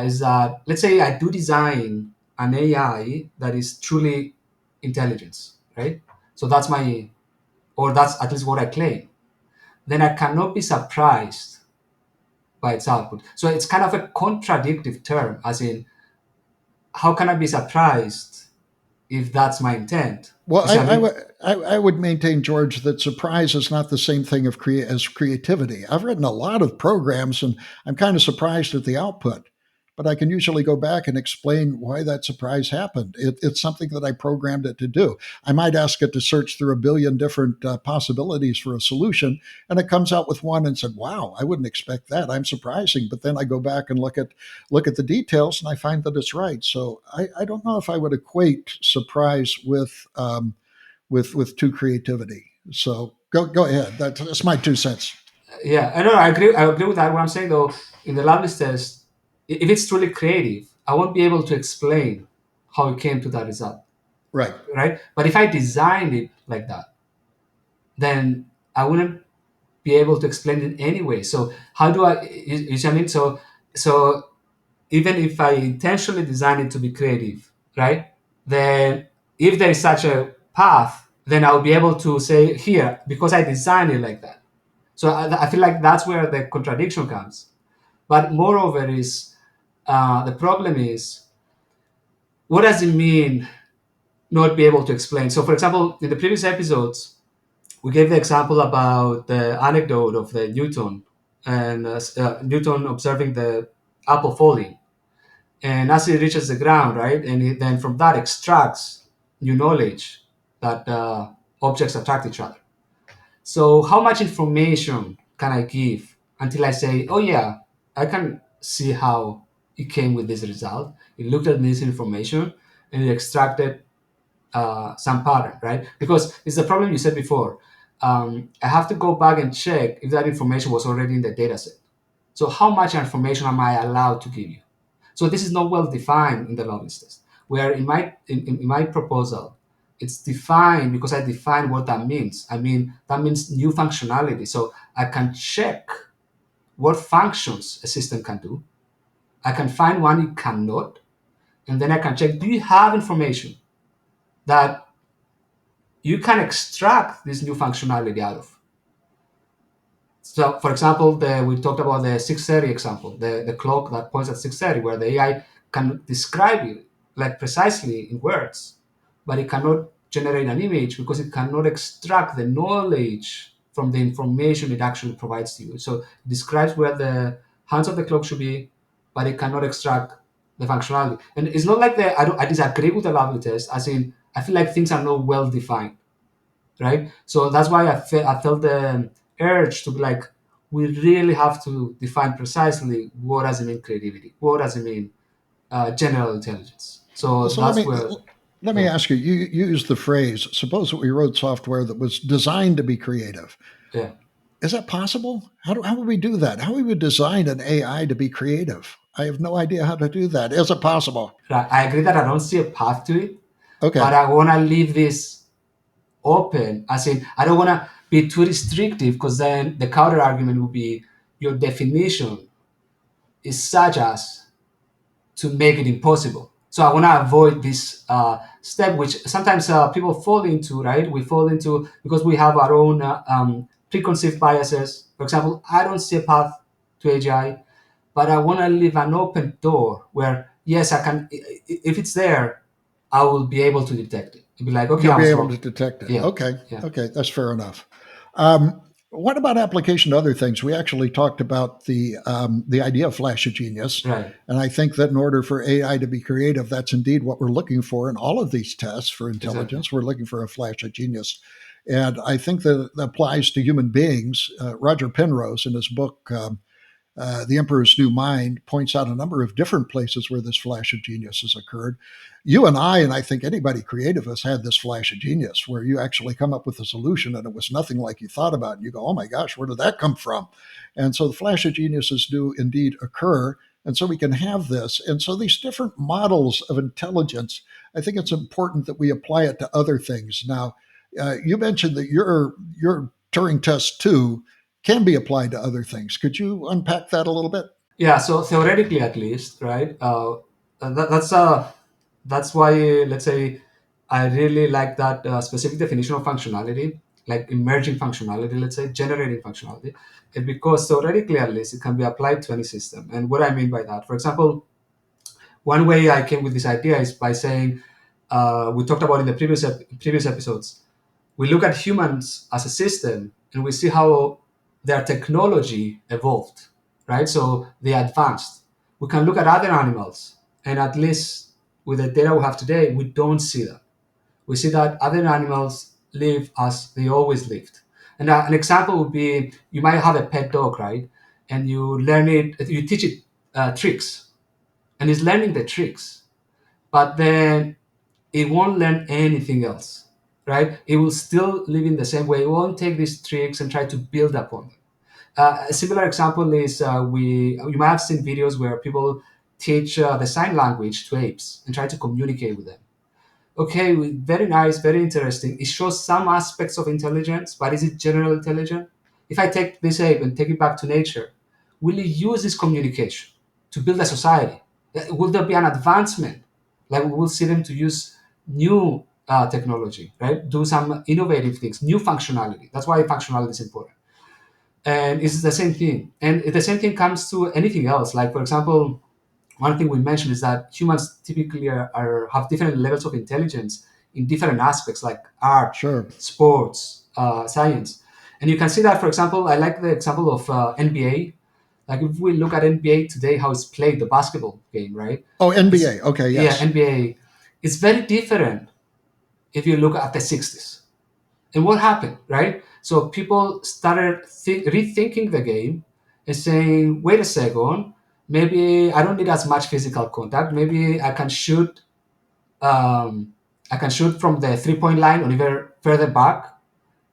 is that, let's say I do design an AI that is truly intelligence, right? So that's at least what I claim. Then I cannot be surprised by its output. So it's kind of a contradictive term, as in, how can I be surprised if that's my intent? Well, You see what I mean? I would maintain, George, that surprise is not the same thing as creativity. I've written a lot of programs, and I'm kind of surprised at the output, but I can usually go back and explain why that surprise happened. It's something that I programmed it to do. I might ask it to search through a billion different possibilities for a solution, and it comes out with one and said, "Wow, I wouldn't expect that. I'm surprising." But then I go back and look at the details, and I find that it's right. So I don't know if I would equate surprise with true creativity. So go ahead. That's my 2 cents. Yeah, I know. I agree with that. What I'm saying though, in the Lovelace test, if it's truly creative, I won't be able to explain how it came to that result, Right. right? But if I designed it like that, then I wouldn't be able to explain it anyway. So how do I? You see what I mean? So even if I intentionally design it to be creative, right? Then if there is such a path, then I'll be able to say here, because I designed it like that. So I feel like that's where the contradiction comes. But moreover is the problem is, what does it mean not be able to explain? So for example, in the previous episodes, we gave the example about the anecdote of the Newton and Newton observing the apple falling. And as it reaches the ground, right, and then from that extracts new knowledge that objects attract each other. So how much information can I give until I say, oh yeah, I can see how it came with this result. It looked at this information and it extracted some pattern, right? Because it's the problem you said before. I have to go back and check if that information was already in the data set. So how much information am I allowed to give you? So this is not well defined in the Lovelace test. Where in my proposal, it's defined because I define what that means. I mean that means new functionality. So I can check what functions a system can do. I can find one it cannot, and then I can check: do you have information that you can extract this new functionality out of? So, for example, we talked about the 6:30 example, the clock that points at 6:30, where the AI can describe it like precisely in words, but it cannot generate an image because it cannot extract the knowledge from the information it actually provides to you. So, it describes where the hands of the clock should be, but it cannot extract the functionality. And it's not like I disagree with the Lovely test, as in I feel like things are not well defined, right? So that's why I felt the urge to be like, we really have to define precisely what does it mean creativity, what does it mean general intelligence. Well, So so that's where, let me yeah, ask you. You used the phrase. Suppose that we wrote software that was designed to be creative. yeah. Is that possible? How would we do that? How would we design an AI to be creative? I have no idea how to do that. Is it possible? Right. I agree that I don't see a path to it, Okay. but I want to leave this open. As in, I don't want to be too restrictive because then the counter argument would be your definition is such as to make it impossible. So I want to avoid this step, which sometimes people fall into, right? We fall into because we have our own preconceived biases. For example, I don't see a path to AGI, but I want to leave an open door where, yes, I can, if it's there, I will be able to detect it. It'll be like, okay, You'll I be was able wrong. to detect it. Yeah, Okay. yeah, Okay. That's fair enough. Um, what about application to other things? We actually talked about the idea of flash of genius. right, And I think that in order for AI to be creative, that's indeed what we're looking for in all of these tests for exactly. intelligence. We're looking for a flash of genius. And I think that it applies to human beings. Roger Penrose, in his book, The Emperor's New Mind, points out a number of different places where this flash of genius has occurred. You and I think anybody creative has had this flash of genius where you actually come up with a solution and it was nothing like you thought about. And you go, oh my gosh, where did that come from? And so the flash of geniuses do indeed occur. And so we can have this. And so these different models of intelligence, I think it's important that we apply it to other things. Now, you mentioned that your Turing test too can be applied to other things. Could you unpack that a little bit? Yeah, so theoretically, at least, right? That's why, let's say, I really like that specific definition of functionality, like emerging functionality, let's say, generating functionality, and because theoretically, at least, it can be applied to any system. And what I mean by that, for example, one way I came with this idea is by saying, we talked about in the previous episodes, we look at humans as a system and we see how their technology evolved, right? So they advanced. We can look at other animals, and at least with the data we have today, we don't see that. We see that other animals live as they always lived. And an example would be, you might have a pet dog, right? And you teach it tricks, and it's learning the tricks, but then it won't learn anything else, right? It will still live in the same way. It won't take these tricks and try to build upon them. A similar example is you might have seen videos where people teach the sign language to apes and try to communicate with them. Okay, very nice, very interesting. It shows some aspects of intelligence, but is it general intelligent? If I take this ape and take it back to nature, will it use this communication to build a society? Will there be an advancement? Like we will see them to use new technology, right? Do some innovative things, new functionality. That's why functionality is important. And it's the same thing. And the same thing comes to anything else. Like, for example, one thing we mentioned is that humans typically have different levels of intelligence in different aspects, like art, Sure. sports, science. And you can see that, for example, I like the example of NBA. Like if we look at NBA today, how it's played, the basketball game, right? Oh, NBA. It's, Okay, yeah, yes. NBA. It's very different if you look at the 60s. And what happened, right? So people started rethinking the game and saying, wait a second, maybe I don't need as much physical contact. Maybe um, I can shoot from the 3 point line or even further back.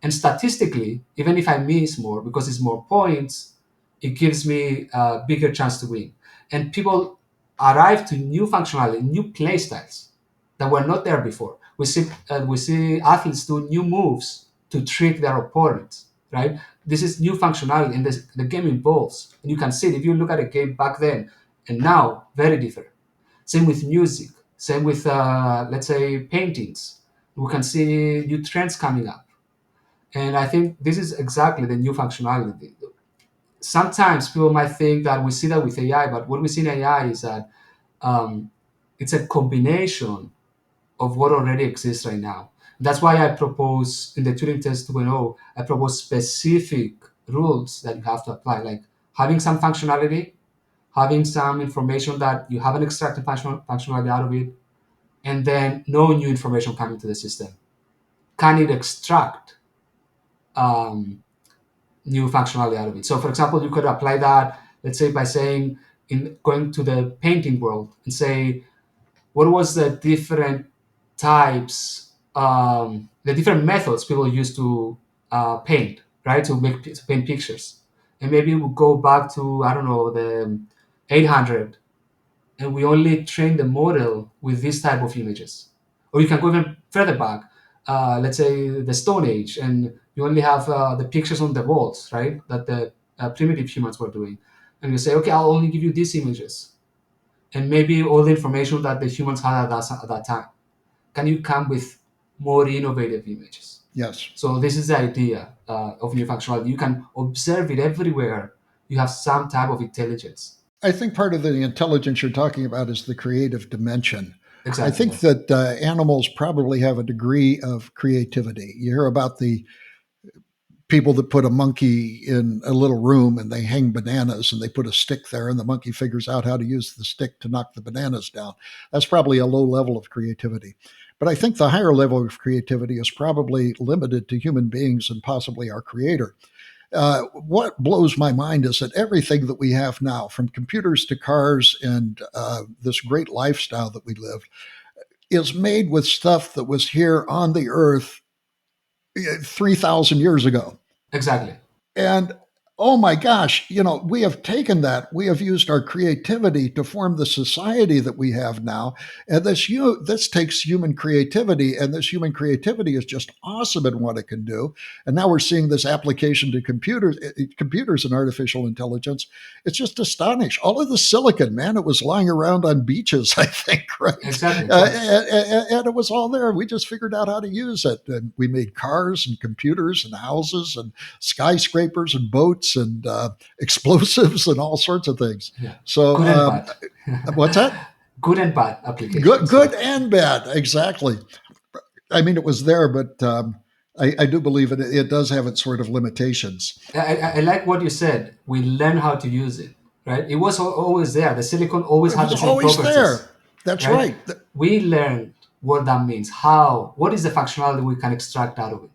And statistically, even if I miss more because it's more points, it gives me a bigger chance to win. And people arrive to new functionality, new play styles that were not there before. We see athletes do new moves to trick their opponents, right? This is new functionality, and the game evolves. And you can see it if you look at a game back then and now, very different. Same with music. Same with, let's say, paintings. We can see new trends coming up. And I think this is exactly the new functionality. Sometimes people might think that we see that with AI, but what we see in AI is that um, it's a combination of what already exists right now. That's why I propose in the Turing Test 2.0, I propose specific rules that you have to apply, like having some functionality, having some information that you haven't extracted functionality out of it, and then no new information coming to the system. Can it extract um, new functionality out of it? So, for example, you could apply that, let's say, by saying, in going to the painting world and say, what was the different types, the different methods people use to paint, right? To paint pictures, and maybe we'll go back to, I don't know, the 800, and we only train the model with this type of images. Or you can go even further back, let's say the Stone Age, and you only have the pictures on the walls, right? That the primitive humans were doing. And you say, okay, I'll only give you these images. And maybe all the information that the humans had at that time. Can you come with more innovative images? Yes. So this is the idea of new functionality. You can observe it everywhere. You have some type of intelligence. I think part of the intelligence you're talking about is the creative dimension. I Exactly. think that animals probably have a degree of creativity. You hear about the people that put a monkey in a little room and they hang bananas and they put a stick there and the monkey figures out how to use the stick to knock the bananas down. That's probably a low level of creativity. But I think the higher level of creativity is probably limited to human beings and possibly our creator. What blows my mind is that everything that we have now, from computers to cars and this great lifestyle that we live, is made with stuff that was here on the earth 3,000 years ago. Exactly. And oh my gosh, we have taken that, we have used our creativity to form the society that we have now. And this takes human creativity, and this human creativity is just awesome in what it can do. And now we're seeing this application to computers and artificial intelligence. It's just astonishing. All of the silicon, man, it was lying around on beaches, I think, right? Exactly. And it was all there. We just figured out how to use it. And we made cars and computers and houses and skyscrapers and boats and explosives and all sorts of things. Yeah. So, Good and bad. what's that? Good and bad applications. Good and bad, exactly. I mean, it was there, but I do believe it does have its sort of limitations. I like what you said. We learn how to use it, right? It was always there. The silicon always It had was the same always properties. there. That's right. We learned what that means. What is the functionality we can extract out of it?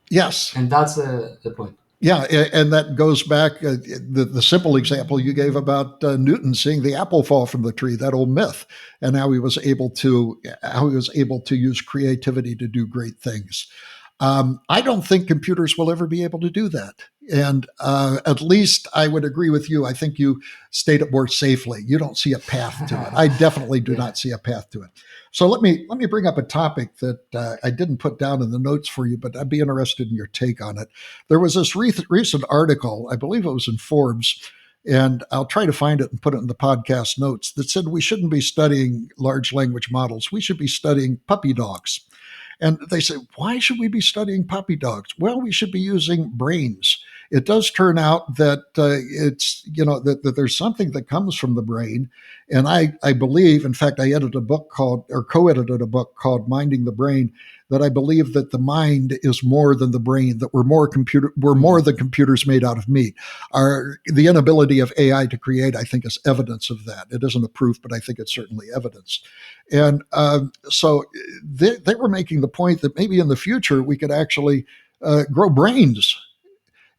Yes. And that's the point. Yeah, and that goes back the simple example you gave about Newton seeing the apple fall from the tree, that old myth, and how he was able to use creativity to do great things. I don't think computers will ever be able to do that. And at least I would agree with you. I think you state it more safely. You don't see a path to it. I definitely do not see a path to it. So let me bring up a topic that I didn't put down in the notes for you, but I'd be interested in your take on it. There was this recent article, I believe it was in Forbes, and I'll try to find it and put it in the podcast notes, that said we shouldn't be studying large language models. We should be studying puppy dogs. And they say, why should we be studying puppy dogs? Well, we should be using brains. It does turn out that it's, that there's something that comes from the brain. And I believe, in fact, I edited a book called, or co-edited a book called Minding the Brain, that I believe that the mind is more than the brain, that we're more than computers made out of meat. The inability of AI to create, I think, is evidence of that. It isn't a proof, but I think it's certainly evidence. And so they were making the point that maybe in the future we could actually grow brains.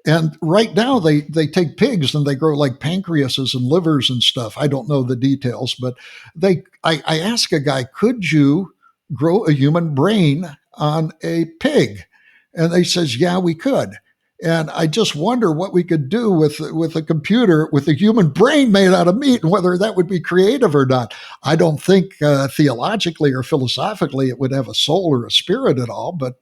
And right now they take pigs and they grow like pancreases and livers and stuff. I don't know the details, but I asked a guy, could you grow a human brain on a pig? And they says, yeah, we could. And I just wonder what we could do with a computer with a human brain made out of meat, and whether that would be creative or not. I don't think theologically or philosophically it would have a soul or a spirit at all. But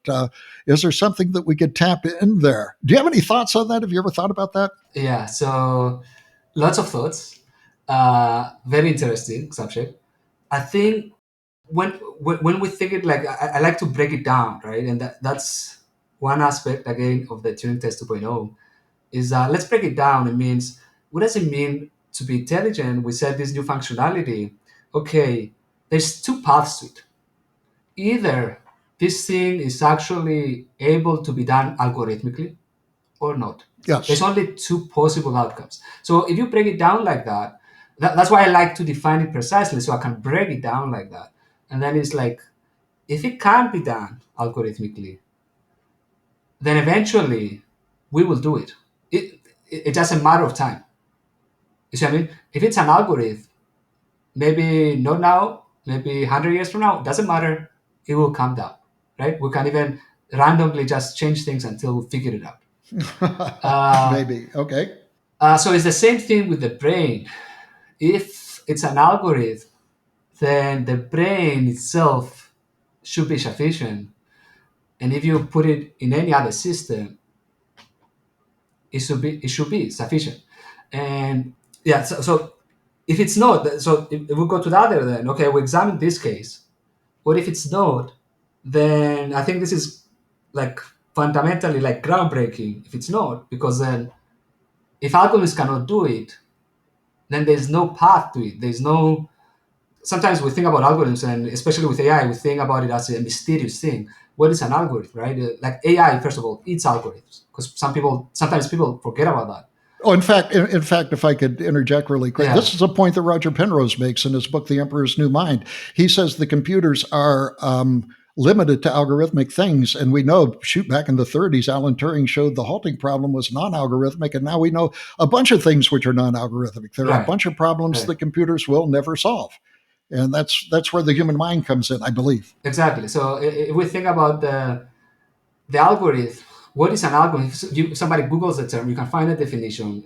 is there something that we could tap in there? Do you have any thoughts on that? Have you ever thought about that? Yeah, so lots of thoughts. Very interesting subject. I think when we think it, like, I like to break it down, right? And that's one aspect again of the Turing test 2.0 is let's break it down. It means, what does it mean to be intelligent? We said this new functionality. Okay, there's two paths to it. Either this thing is actually able to be done algorithmically or not. Yes. There's only two possible outcomes. So if you break it down like that, that's why I like to define it precisely, so I can break it down like that. And then it's like, if it can't be done algorithmically, then eventually we will do it. It's just a matter of time. You see what I mean? If it's an algorithm, maybe not now, maybe 100 years from now, doesn't matter, it will come down, right? We can even randomly just change things until we figure it out. Maybe. Okay. So it's the same thing with the brain. If it's an algorithm, then the brain itself should be sufficient. And if you put it in any other system, it should be sufficient. And yeah, so if it's not, so if we go to the other, then okay, we examine this case. What if it's not? Then I think this is like fundamentally like groundbreaking. If it's not, because then if algorithms cannot do it, then there's no path to it. There's no. Sometimes we think about algorithms, and especially with AI, we think about it as a mysterious thing. What is an algorithm, right? Like AI, first of all, it's algorithms, because sometimes people forget about that. Oh, in fact, if I could interject really quick, Yeah. This is a point that Roger Penrose makes in his book, The Emperor's New Mind. He says the computers are limited to algorithmic things. And we know, back in the 30s, Alan Turing showed the halting problem was non-algorithmic. And now we know a bunch of things which are non-algorithmic. There are a bunch of problems that computers will never solve. And that's where the human mind comes in, I believe. Exactly. So if we think about the algorithm, what is an algorithm? If somebody Googles the term, you can find a definition.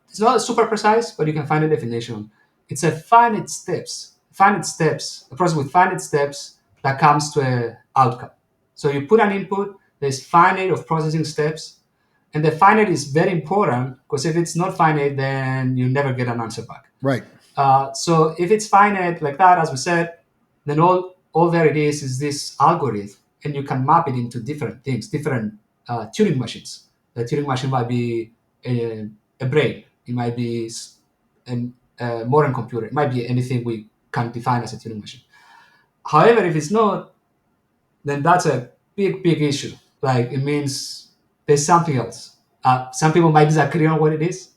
It's not super precise, but you can find a definition. It's a finite steps, a process with finite steps that comes to an outcome. So you put an input, there's finite of processing steps, and the finite is very important, because if it's not finite, then you never get an answer back. Right. So if it's finite like that, as we said, then all there it is this algorithm, and you can map it into different things, different Turing machines. The Turing machine might be a brain. It might be a modern computer. It might be anything we can define as a Turing machine. However, if it's not, then that's a big issue. Like, it means there's something else. Some people might disagree on what it is,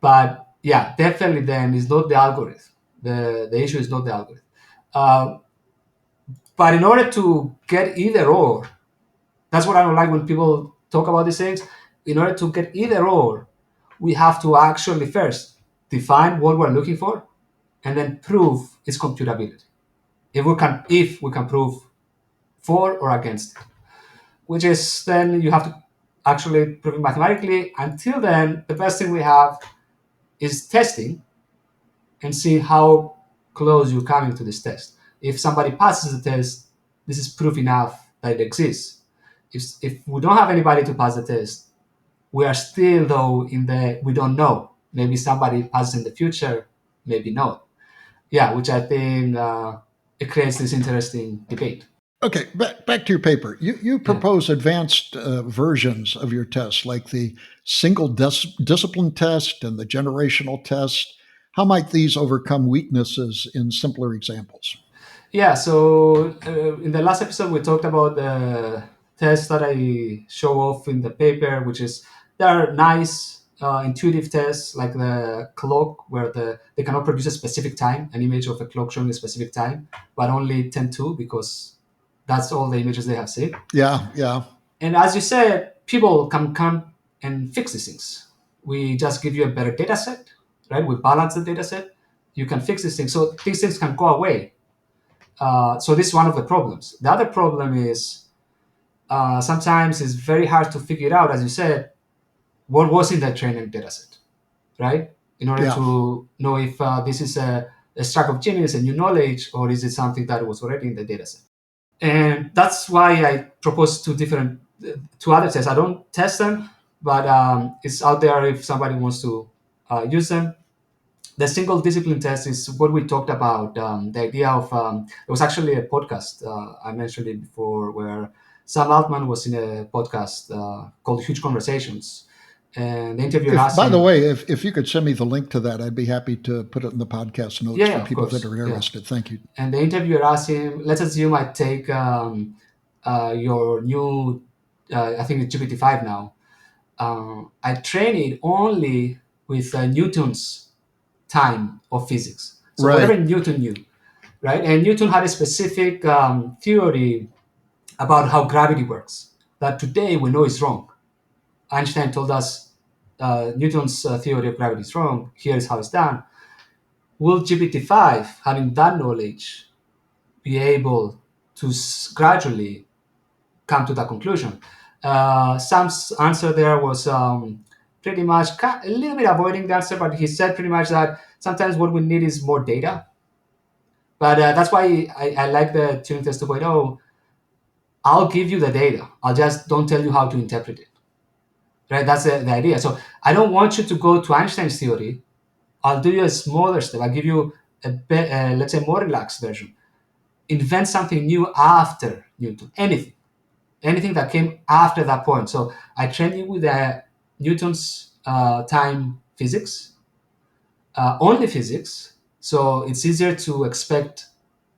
but yeah, definitely then it's not the algorithm. The issue is not the algorithm. But in order to get either or, that's what I don't like when people talk about these things. In order to get either or, we have to actually first define what we're looking for, and then prove its computability. If we can prove for or against it, which is then you have to actually prove it mathematically. Until then, the best thing we have is testing and see how close you're coming to this test. If somebody passes the test, this is proof enough that it exists. If we don't have anybody to pass the test, we are still, though, we don't know. Maybe somebody passes in the future, maybe not. Yeah, which I think it creates this interesting debate. Okay, back to your paper. You Yeah. propose advanced versions of your tests, like the single discipline test and the generational test. How might these overcome weaknesses in simpler examples? Yeah, so in the last episode, we talked about the tests that I show off in the paper, which is they are nice, intuitive tests like the clock, where they cannot produce a specific time, an image of a clock showing a specific time, but only 10 to because that's all the images they have seen. Yeah, yeah, And as you said, people can come and fix these things. We just give you a better data set, right? We balance the data set. You can fix these things. So these things can go away. So this is one of the problems. The other problem is sometimes it's very hard to figure out, as you said, what was in the training data set, right? In order yeah. to know if this is a stroke of genius, a new knowledge, or is it something that was already in the data set? And that's why I propose two other tests. I don't test them, but it's out there if somebody wants to use them. The single discipline test is what we talked about. The idea of it was actually a podcast. I mentioned it before, where Sam Altman was in a podcast called Huge Conversations, and the interviewer If, asked by the him, way, if you could send me the link to that, I'd be happy to put it in the podcast "Yeah, notes for yeah, of people that course, are yeah." interested. Thank you. And the interviewer asked him, "Let's assume I take your new, I think it's GPT-5 now. I train it only with Newton's time of physics. So whatever Right. Newton knew, right? And Newton had a specific theory about how gravity works that today we know is wrong. Einstein told us Newton's theory of gravity is wrong. Here's how it's done. Will GPT-5, having that knowledge, be able to gradually come to that conclusion? Sam's answer there was pretty much a little bit avoiding the answer, but he said pretty much that sometimes what we need is more data. But that's why I like the Turing Test 2.0. I'll give you the data. I'll just don't tell you how to interpret it. Right? That's the idea. So I don't want you to go to Einstein's theory. I'll do you a smaller step. I'll give you let's say, more relaxed version. Invent something new after Newton. Anything that came after that point. So I train you with Newton's time physics, only physics. So it's easier to expect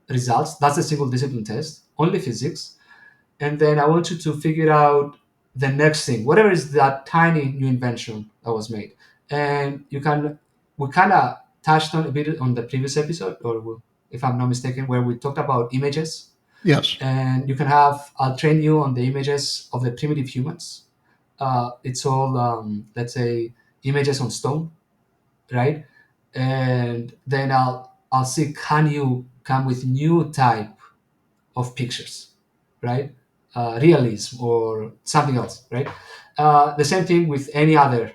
results. That's a single discipline test, only physics. And then I want you to figure out the next thing, whatever is that tiny new invention that was made. And we kind of touched on a bit on the previous episode, if I'm not mistaken, where we talked about images. Yes. And I'll train you on the images of the primitive humans. It's all, let's say, images on stone, right? And then I'll see, can you come with new type of pictures, right? Realism or something else, right? The same thing with any other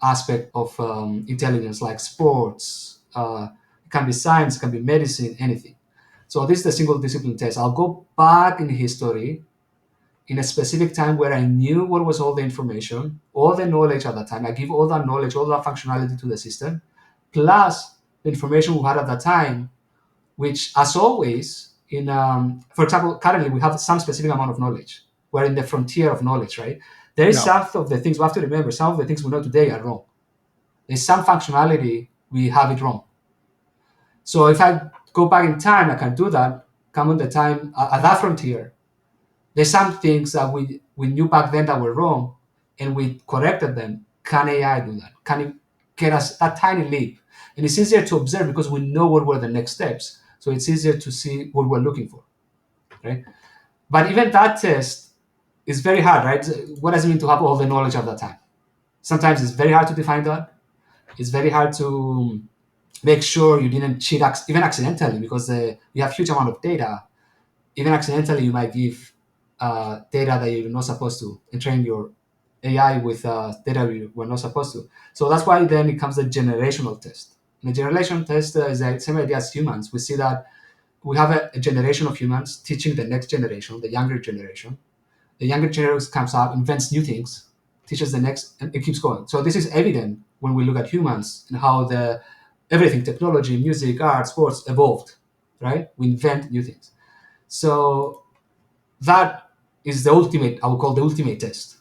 aspect of intelligence, like sports. It can be science, it can be medicine, anything. So this is the single discipline test. I'll go back in history in a specific time where I knew what was all the information, all the knowledge at that time. I give all that knowledge, all that functionality to the system, plus the information we had at that time, which, as always, for example, currently we have some specific amount of knowledge. We're in the frontier of knowledge, right? There is Yeah. some of the things we have to remember. Some of the things we know today are wrong. There's some functionality we have it wrong. So if I go back in time, I can do that. Come on the time at that frontier. There's some things that we knew back then that were wrong, and we corrected them. Can AI do that? Can it get us a tiny leap? And it's easier to observe because we know what were the next steps. So it's easier to see what we're looking for, right? But even that test is very hard, right? What does it mean to have all the knowledge at that time? Sometimes it's very hard to define that. It's very hard to make sure you didn't cheat even accidentally, because you have huge amount of data. Even accidentally, you might give data that you're not supposed to, and train your AI with data you were not supposed to. So that's why then it comes the generational test. And the generation test is the same idea as humans. We see that we have a generation of humans teaching the next generation, the younger generation. The younger generation comes up, invents new things, teaches the next, and it keeps going. So this is evident when we look at humans and how everything, technology, music, art, sports, evolved, right? We invent new things. So That is the ultimate, I would call the ultimate test.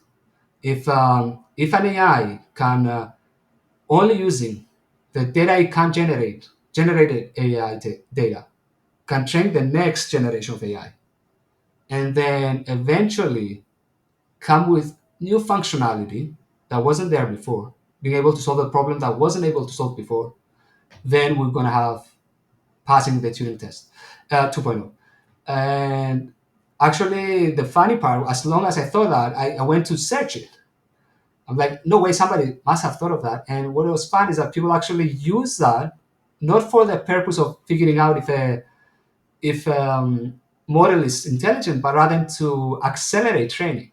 If an AI can only using the data it can generated AI data, can train the next generation of AI, and then eventually come with new functionality that wasn't there before, being able to solve a problem that wasn't able to solve before, then we're going to have passing the Turing test 2.0. And actually, the funny part, as long as I thought that, I went to search it. I'm like, no way, somebody must have thought of that. And what was fun is that people actually use that not for the purpose of figuring out if model is intelligent, but rather to accelerate training,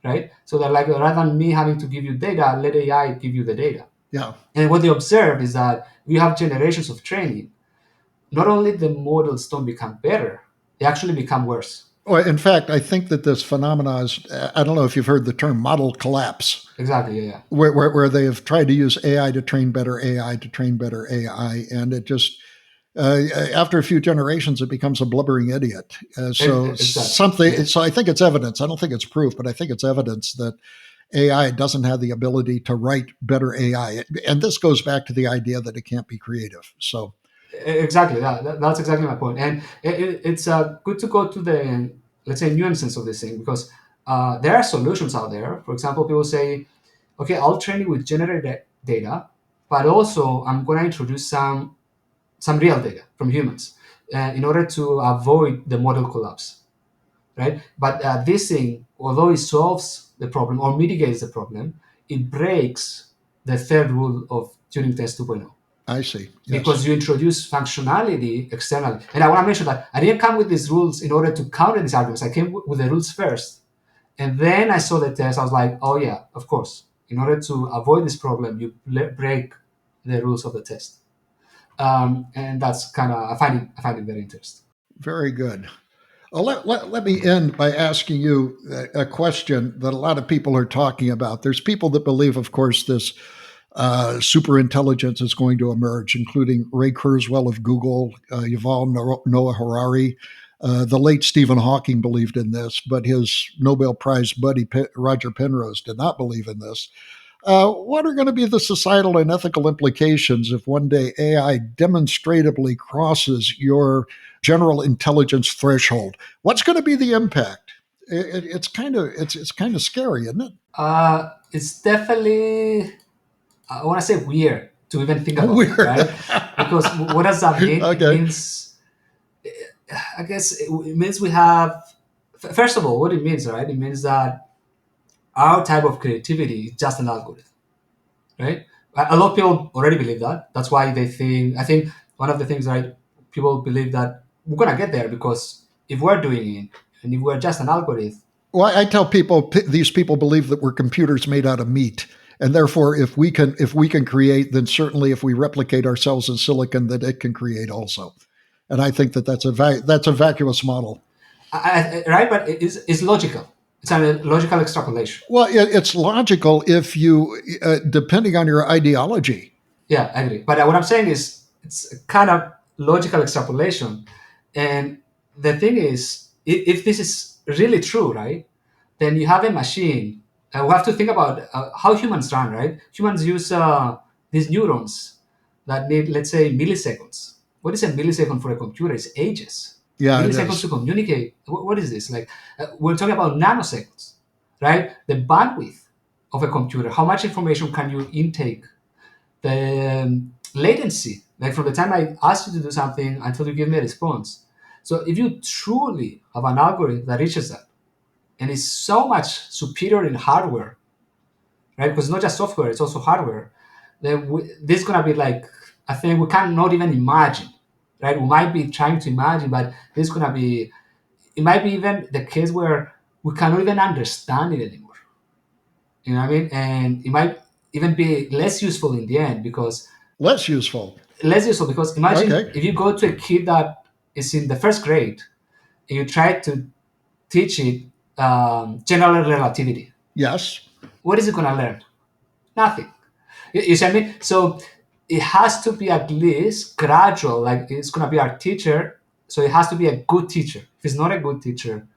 right? So that like rather than me having to give you data, let AI give you the data. Yeah. And what they observed is that we have generations of training. Not only the models don't become better, they actually become worse. Well, in fact, I think that this phenomenon is, I don't know if you've heard the term model collapse, Exactly, yeah. where they have tried to use AI to train better AI to train better AI. And it just, after a few generations, it becomes a blubbering idiot. Exactly. So I think it's evidence. I don't think it's proof, but I think it's evidence that AI doesn't have the ability to write better AI. And this goes back to the idea that it can't be creative. So, Exactly, that's exactly my point. And it's good to go to the, let's say, nuances of this thing, because there are solutions out there. For example, people say, okay, I'll train you with generated data, but also I'm going to introduce some real data from humans in order to avoid the model collapse, right? But this thing, although it solves the problem or mitigates the problem, it breaks the third rule of Turing Test 2.0, I see. Yes. because you introduce functionality externally. And I want to mention that I didn't come with these rules in order to counter these arguments. I came with the rules first. And then I saw the test. I was like, oh, yeah, of course. In order to avoid this problem, you break the rules of the test. And that's kind of, I find it very interesting. Very good. Well, let me end by asking you a question that a lot of people are talking about. There's people that believe, of course, this super intelligence is going to emerge, including Ray Kurzweil of Google, Yuval Noah Harari. The late Stephen Hawking believed in this, but his Nobel Prize buddy Roger Penrose did not believe in this. What are going to be the societal and ethical implications if one day AI demonstrably crosses your general intelligence threshold? What's going to be the impact? It's kind of scary, isn't it? It's definitely, I want to say weird to even think about it, Weird. right? Because what does that mean? It Okay. means, I guess, it means we have, first of all, what it means, right? It means that our type of creativity is just an algorithm, right? A lot of people already believe that. That's why I think one of the things, right, people believe that we're going to get there because if we're doing it and if we're just an algorithm, Well, I tell people these people believe that we're computers made out of meat, and therefore, if we can create, then certainly, if we replicate ourselves in silicon, that it can create also. And I think that that's a vacuous model. right? But it's logical. It's a logical extrapolation. Well, it's logical if you, depending on your ideology. Yeah, I agree. But what I'm saying is, it's a kind of logical extrapolation. And the thing is, if this is really true, right, then you have a machine. We have to think about how humans run, right? Humans use these neurons that need, let's say, milliseconds. What is a millisecond for a computer? It's ages. Yeah, it Milliseconds to is. communicate. What is this? Like, we're talking about nanoseconds, right? The bandwidth of a computer. How much information can you intake? The latency, like from the time I ask you to do something until you give me a response. So if you truly have an algorithm that reaches that and is so much superior in hardware, right? Because it's not just software, it's also hardware. Then this is gonna be like a thing we cannot even imagine, right? We might be trying to imagine, but this is gonna be. It might be even the case where we cannot even understand it anymore. You know what I mean? And it might even be less useful in the end because Less useful. imagine Okay. if you go to a kid that is in the first grade and you try to teach it general relativity. Yes. What is it going to learn? Nothing. You see what I mean? So it has to be at least gradual. Like it's going to be our teacher, so it has to be a good teacher. If it's not a good teacher,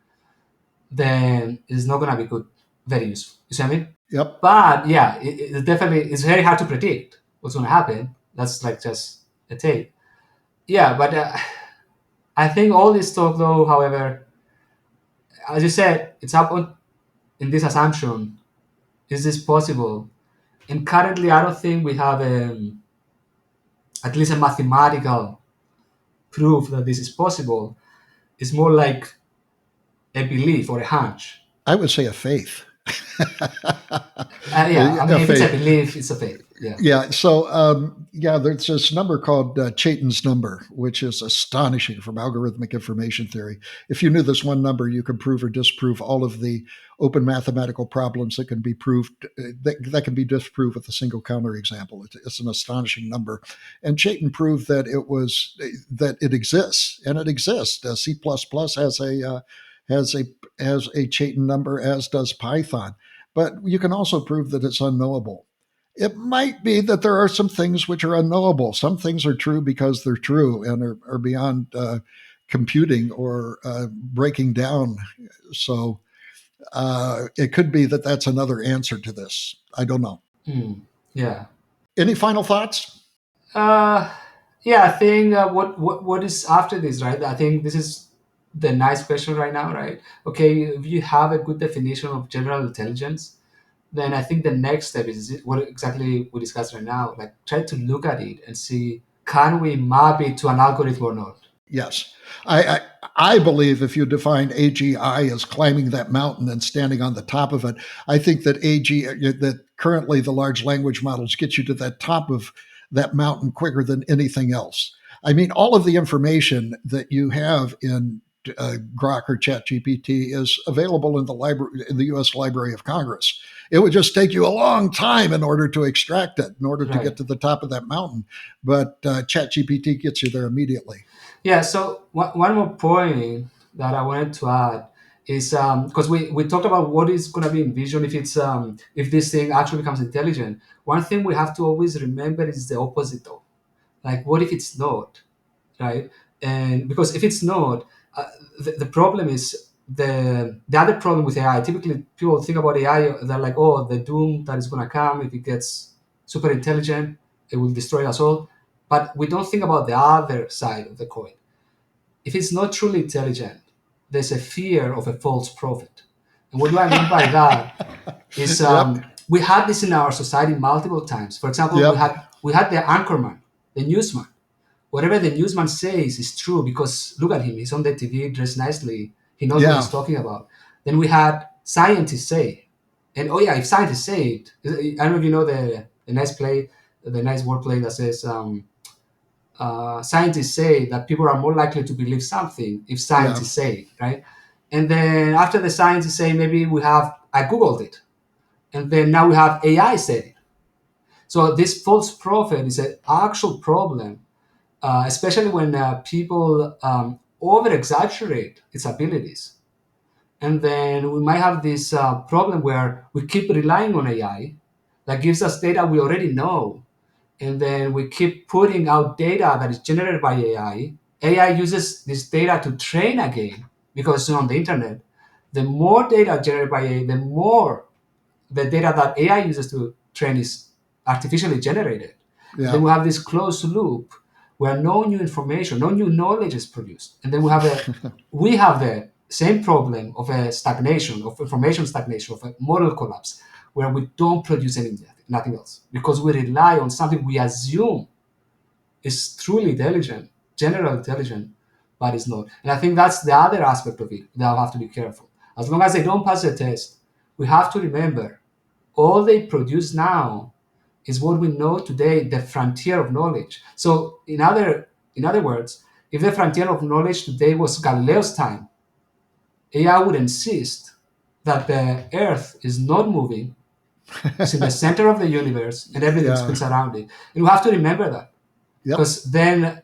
then it's not gonna be good, very useful. You see what I mean? Yep. But yeah, it definitely it's very hard to predict what's gonna happen. That's like just a take. Yeah, but I think all this talk, though, however, as you said, it's up on in this assumption: is this possible? And currently, I don't think we have at least a mathematical proof that this is possible. It's more like a belief or a hunch. I would say a faith. Yeah, I mean, A if it's a faith. belief, it's a faith. Yeah. Yeah. So, there's this number called Chaitin's number, which is astonishing from algorithmic information theory. If you knew this one number, you could prove or disprove all of the open mathematical problems that can be proved, that can be disproved with a single counterexample. It's an astonishing number. And Chaitin proved that it exists, and it exists. C++ has a has a Chaitin number, as does Python. But you can also prove that it's unknowable. It might be that there are some things which are unknowable. Some things are true because they're true and are beyond computing or breaking down. So it could be that that's another answer to this. I don't know. Yeah. Any final thoughts? Uh, yeah, I think what is after this, right? I think this is the nice question right now, right? Okay, if you have a good definition of general intelligence, then I think the next step is what exactly we discussed right now. Like, try to look at it and see, can we map it to an algorithm or not? Yes. I believe if you define AGI as climbing that mountain and standing on the top of it, I think that that currently the large language models get you to that top of that mountain quicker than anything else. I mean, all of the information that you have in Grok or ChatGPT is available in the library, in the U.S. Library of Congress. It would just take you a long time in order to extract it, in order to Right. get to the top of that mountain. But ChatGPT gets you there immediately. Yeah, so one more point that I wanted to add is because we talked about what is going to be envisioned if this thing actually becomes intelligent. One thing we have to always remember is the opposite, though. Like, what if it's not, right? And because if it's not, the problem is the other problem with AI. Typically, people think about AI, they're like, oh, the doom that is going to come if it gets super intelligent, it will destroy us all. But we don't think about the other side of the coin. If it's not truly intelligent, there's a fear of a false prophet. And what do I mean by that is Yep. we had this in our society multiple times. For example, we Yep. had we had the anchorman, the newsman. Whatever the newsman says is true because look at him, he's on the TV dressed nicely, he knows what Yeah. he's talking about. Then we had scientists say, and oh yeah, if scientists say it, I don't know if you know the nice play, the nice wordplay that says scientists say that people are more likely to believe something if Yeah. scientists say it, right? And then after the scientists say, maybe we have, I Googled it. And then now we have AI said it. So this false prophet is an actual problem, especially when people over exaggerate its abilities. And then we might have this problem where we keep relying on AI that gives us data we already know, and then we keep putting out data that is generated by AI. AI uses this data to train again because it's on the internet. The more data generated by AI, the more the data that AI uses to train is artificially generated. And then Yeah. we have this closed loop where no new information, no new knowledge is produced. And then we have the same problem of a stagnation, of information stagnation, of a model collapse, where we don't produce nothing else because we rely on something we assume is truly intelligent, general intelligent, but it's not. And I think that's the other aspect of it that I'll have to be careful. As long as they don't pass the test, we have to remember all they produce now is what we know today, the frontier of knowledge. So in other words, if the frontier of knowledge today was Galileo's time, AI would insist that the Earth is not moving, it's in the center of the universe, and everything Yeah. spins around it. And we have to remember that Yep. because then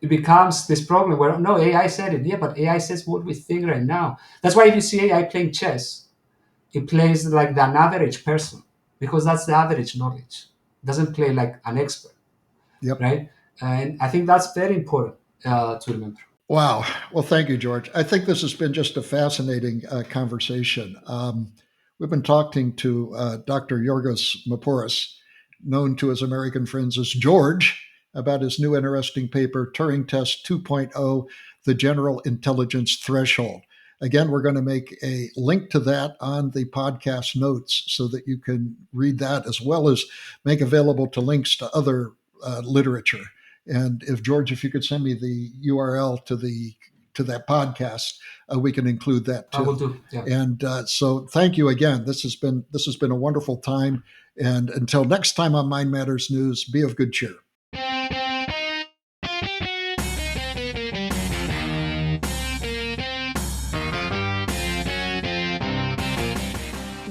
it becomes this problem where no, AI said it, yeah, but AI says what we think right now. That's why if you see AI playing chess, it plays like an average person because that's the average knowledge. It doesn't play like an expert, Yep. right? And I think that's very important to remember. Wow. Well, thank you, George. I think this has been just a fascinating conversation. We've been talking to Dr. Yorgos Mapouris, known to his American friends as George, about his new interesting paper, Turing Test 2.0, The General Intelligence Threshold. Again, we're going to make a link to that on the podcast notes so that you can read that, as well as make available to links to other literature. And if you could send me the URL to that podcast, we can include that I will too. do. Yeah. And so, thank you again. This has been a wonderful time. And until next time on Mind Matters News, be of good cheer.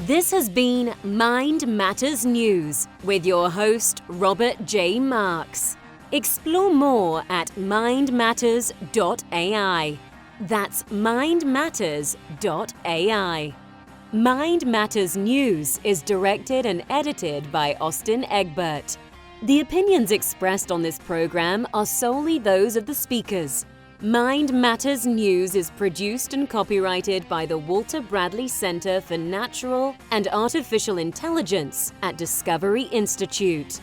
This has been Mind Matters News with your host, Robert J. Marks. Explore more at mindmatters.ai. That's mindmatters.ai. Mind Matters News is directed and edited by Austin Egbert. The opinions expressed on this program are solely those of the speakers. Mind Matters News is produced and copyrighted by the Walter Bradley Center for Natural and Artificial Intelligence at Discovery Institute.